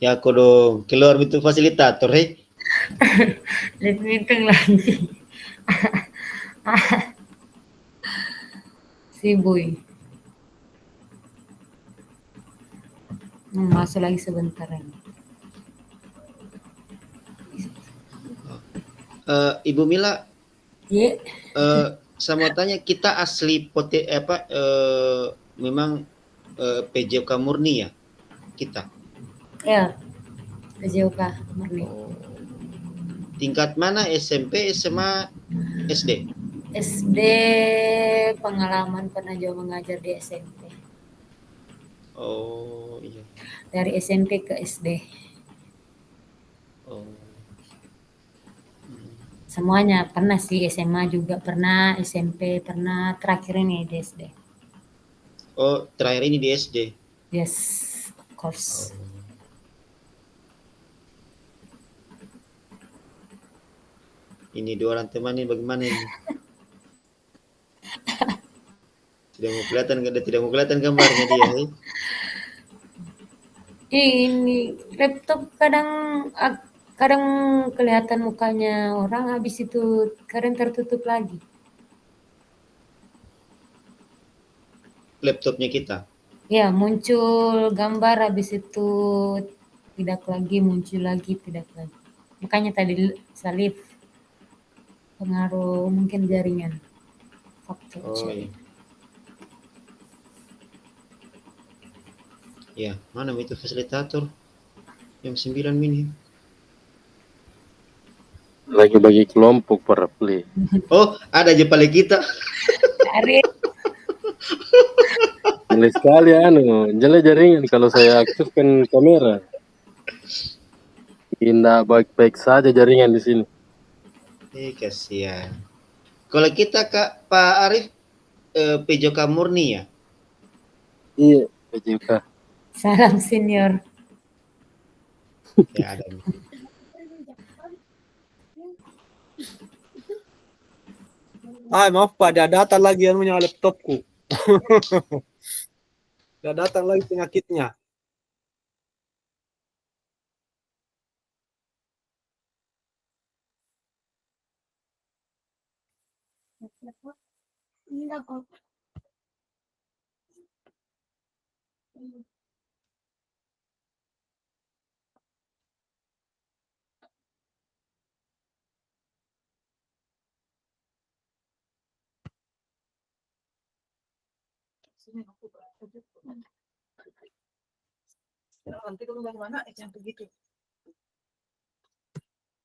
Ya kudu keluar itu fasilitator Lihat meeting lagi. Si Boy. Masuk lagi sebentar lagi. Ibu Mila, Ye, saya mau tanya, kita asli memang PJK murni ya kita? ya. PJOK murni. Tingkat mana, SMP, SMA, SD? SD pengalaman pernah juga mengajar di SMP. Oh iya. Dari SMP ke SD. Oh. Semuanya pernah sih, SMA juga pernah, SMP pernah, terakhir ini di SD. Oh, terakhir ini di SD. Yes, of course. Ini 2 orang teman ini bagaimana ini? Tidak mau kelihatan gambarnya dia, Ini laptop kadang kadang kelihatan mukanya orang, habis itu kadang tertutup lagi. Laptopnya kita. Ya, muncul gambar, habis itu tidak lagi, muncul lagi, tidak lagi. Makanya tadi salib pengaruh mungkin jaringan, faktor. Oh iya. Ya, mana itu fasilitator? Yang 9 mini. Lagi bagi kelompok para play. Oh, ada aja paling kita. Ari, Jelek sekali jelek jaringan kalau saya aktifkan kamera. Tidak baik-baik saja jaringan di sini. Kasihan. Kalau kita Kak Pak Arif PJK murni ya? Iya, PJK. salam senior. Ya ada. Maaf Pak, dia datang lagi anunya laptopku. Dia datang lagi penyakitnya. Enggak kok. Nanti kalau mana jangan begitu.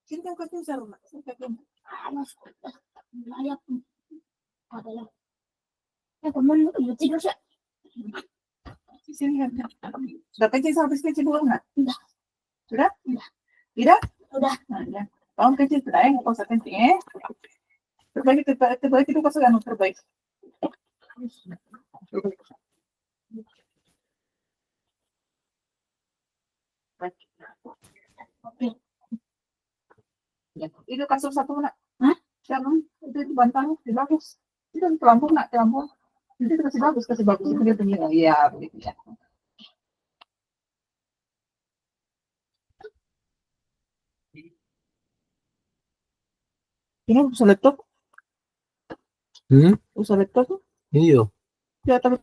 Sini kan kau sarung, sini kan. Alas, layak. Ada yang. Teman lu tidur sih. Sini kan. Sudah kecil sampai kecil dulu nggak? Udah. Sudah? Udah. Tidak? Udah. Nah, ya. Tahun kecil sudah ya, nggak usah penting ya. Terbaik itu pasti anu terbaik. Ya, itu kasur satu nak. Hah? Jangan itu bantal di bagus. Itu pelampung nak pelampung. Itu kasih bagus. Itu dia punya. Iya begitu ya. Ini usaha laptop, usaha laptop tuh. Iya. Ya tapi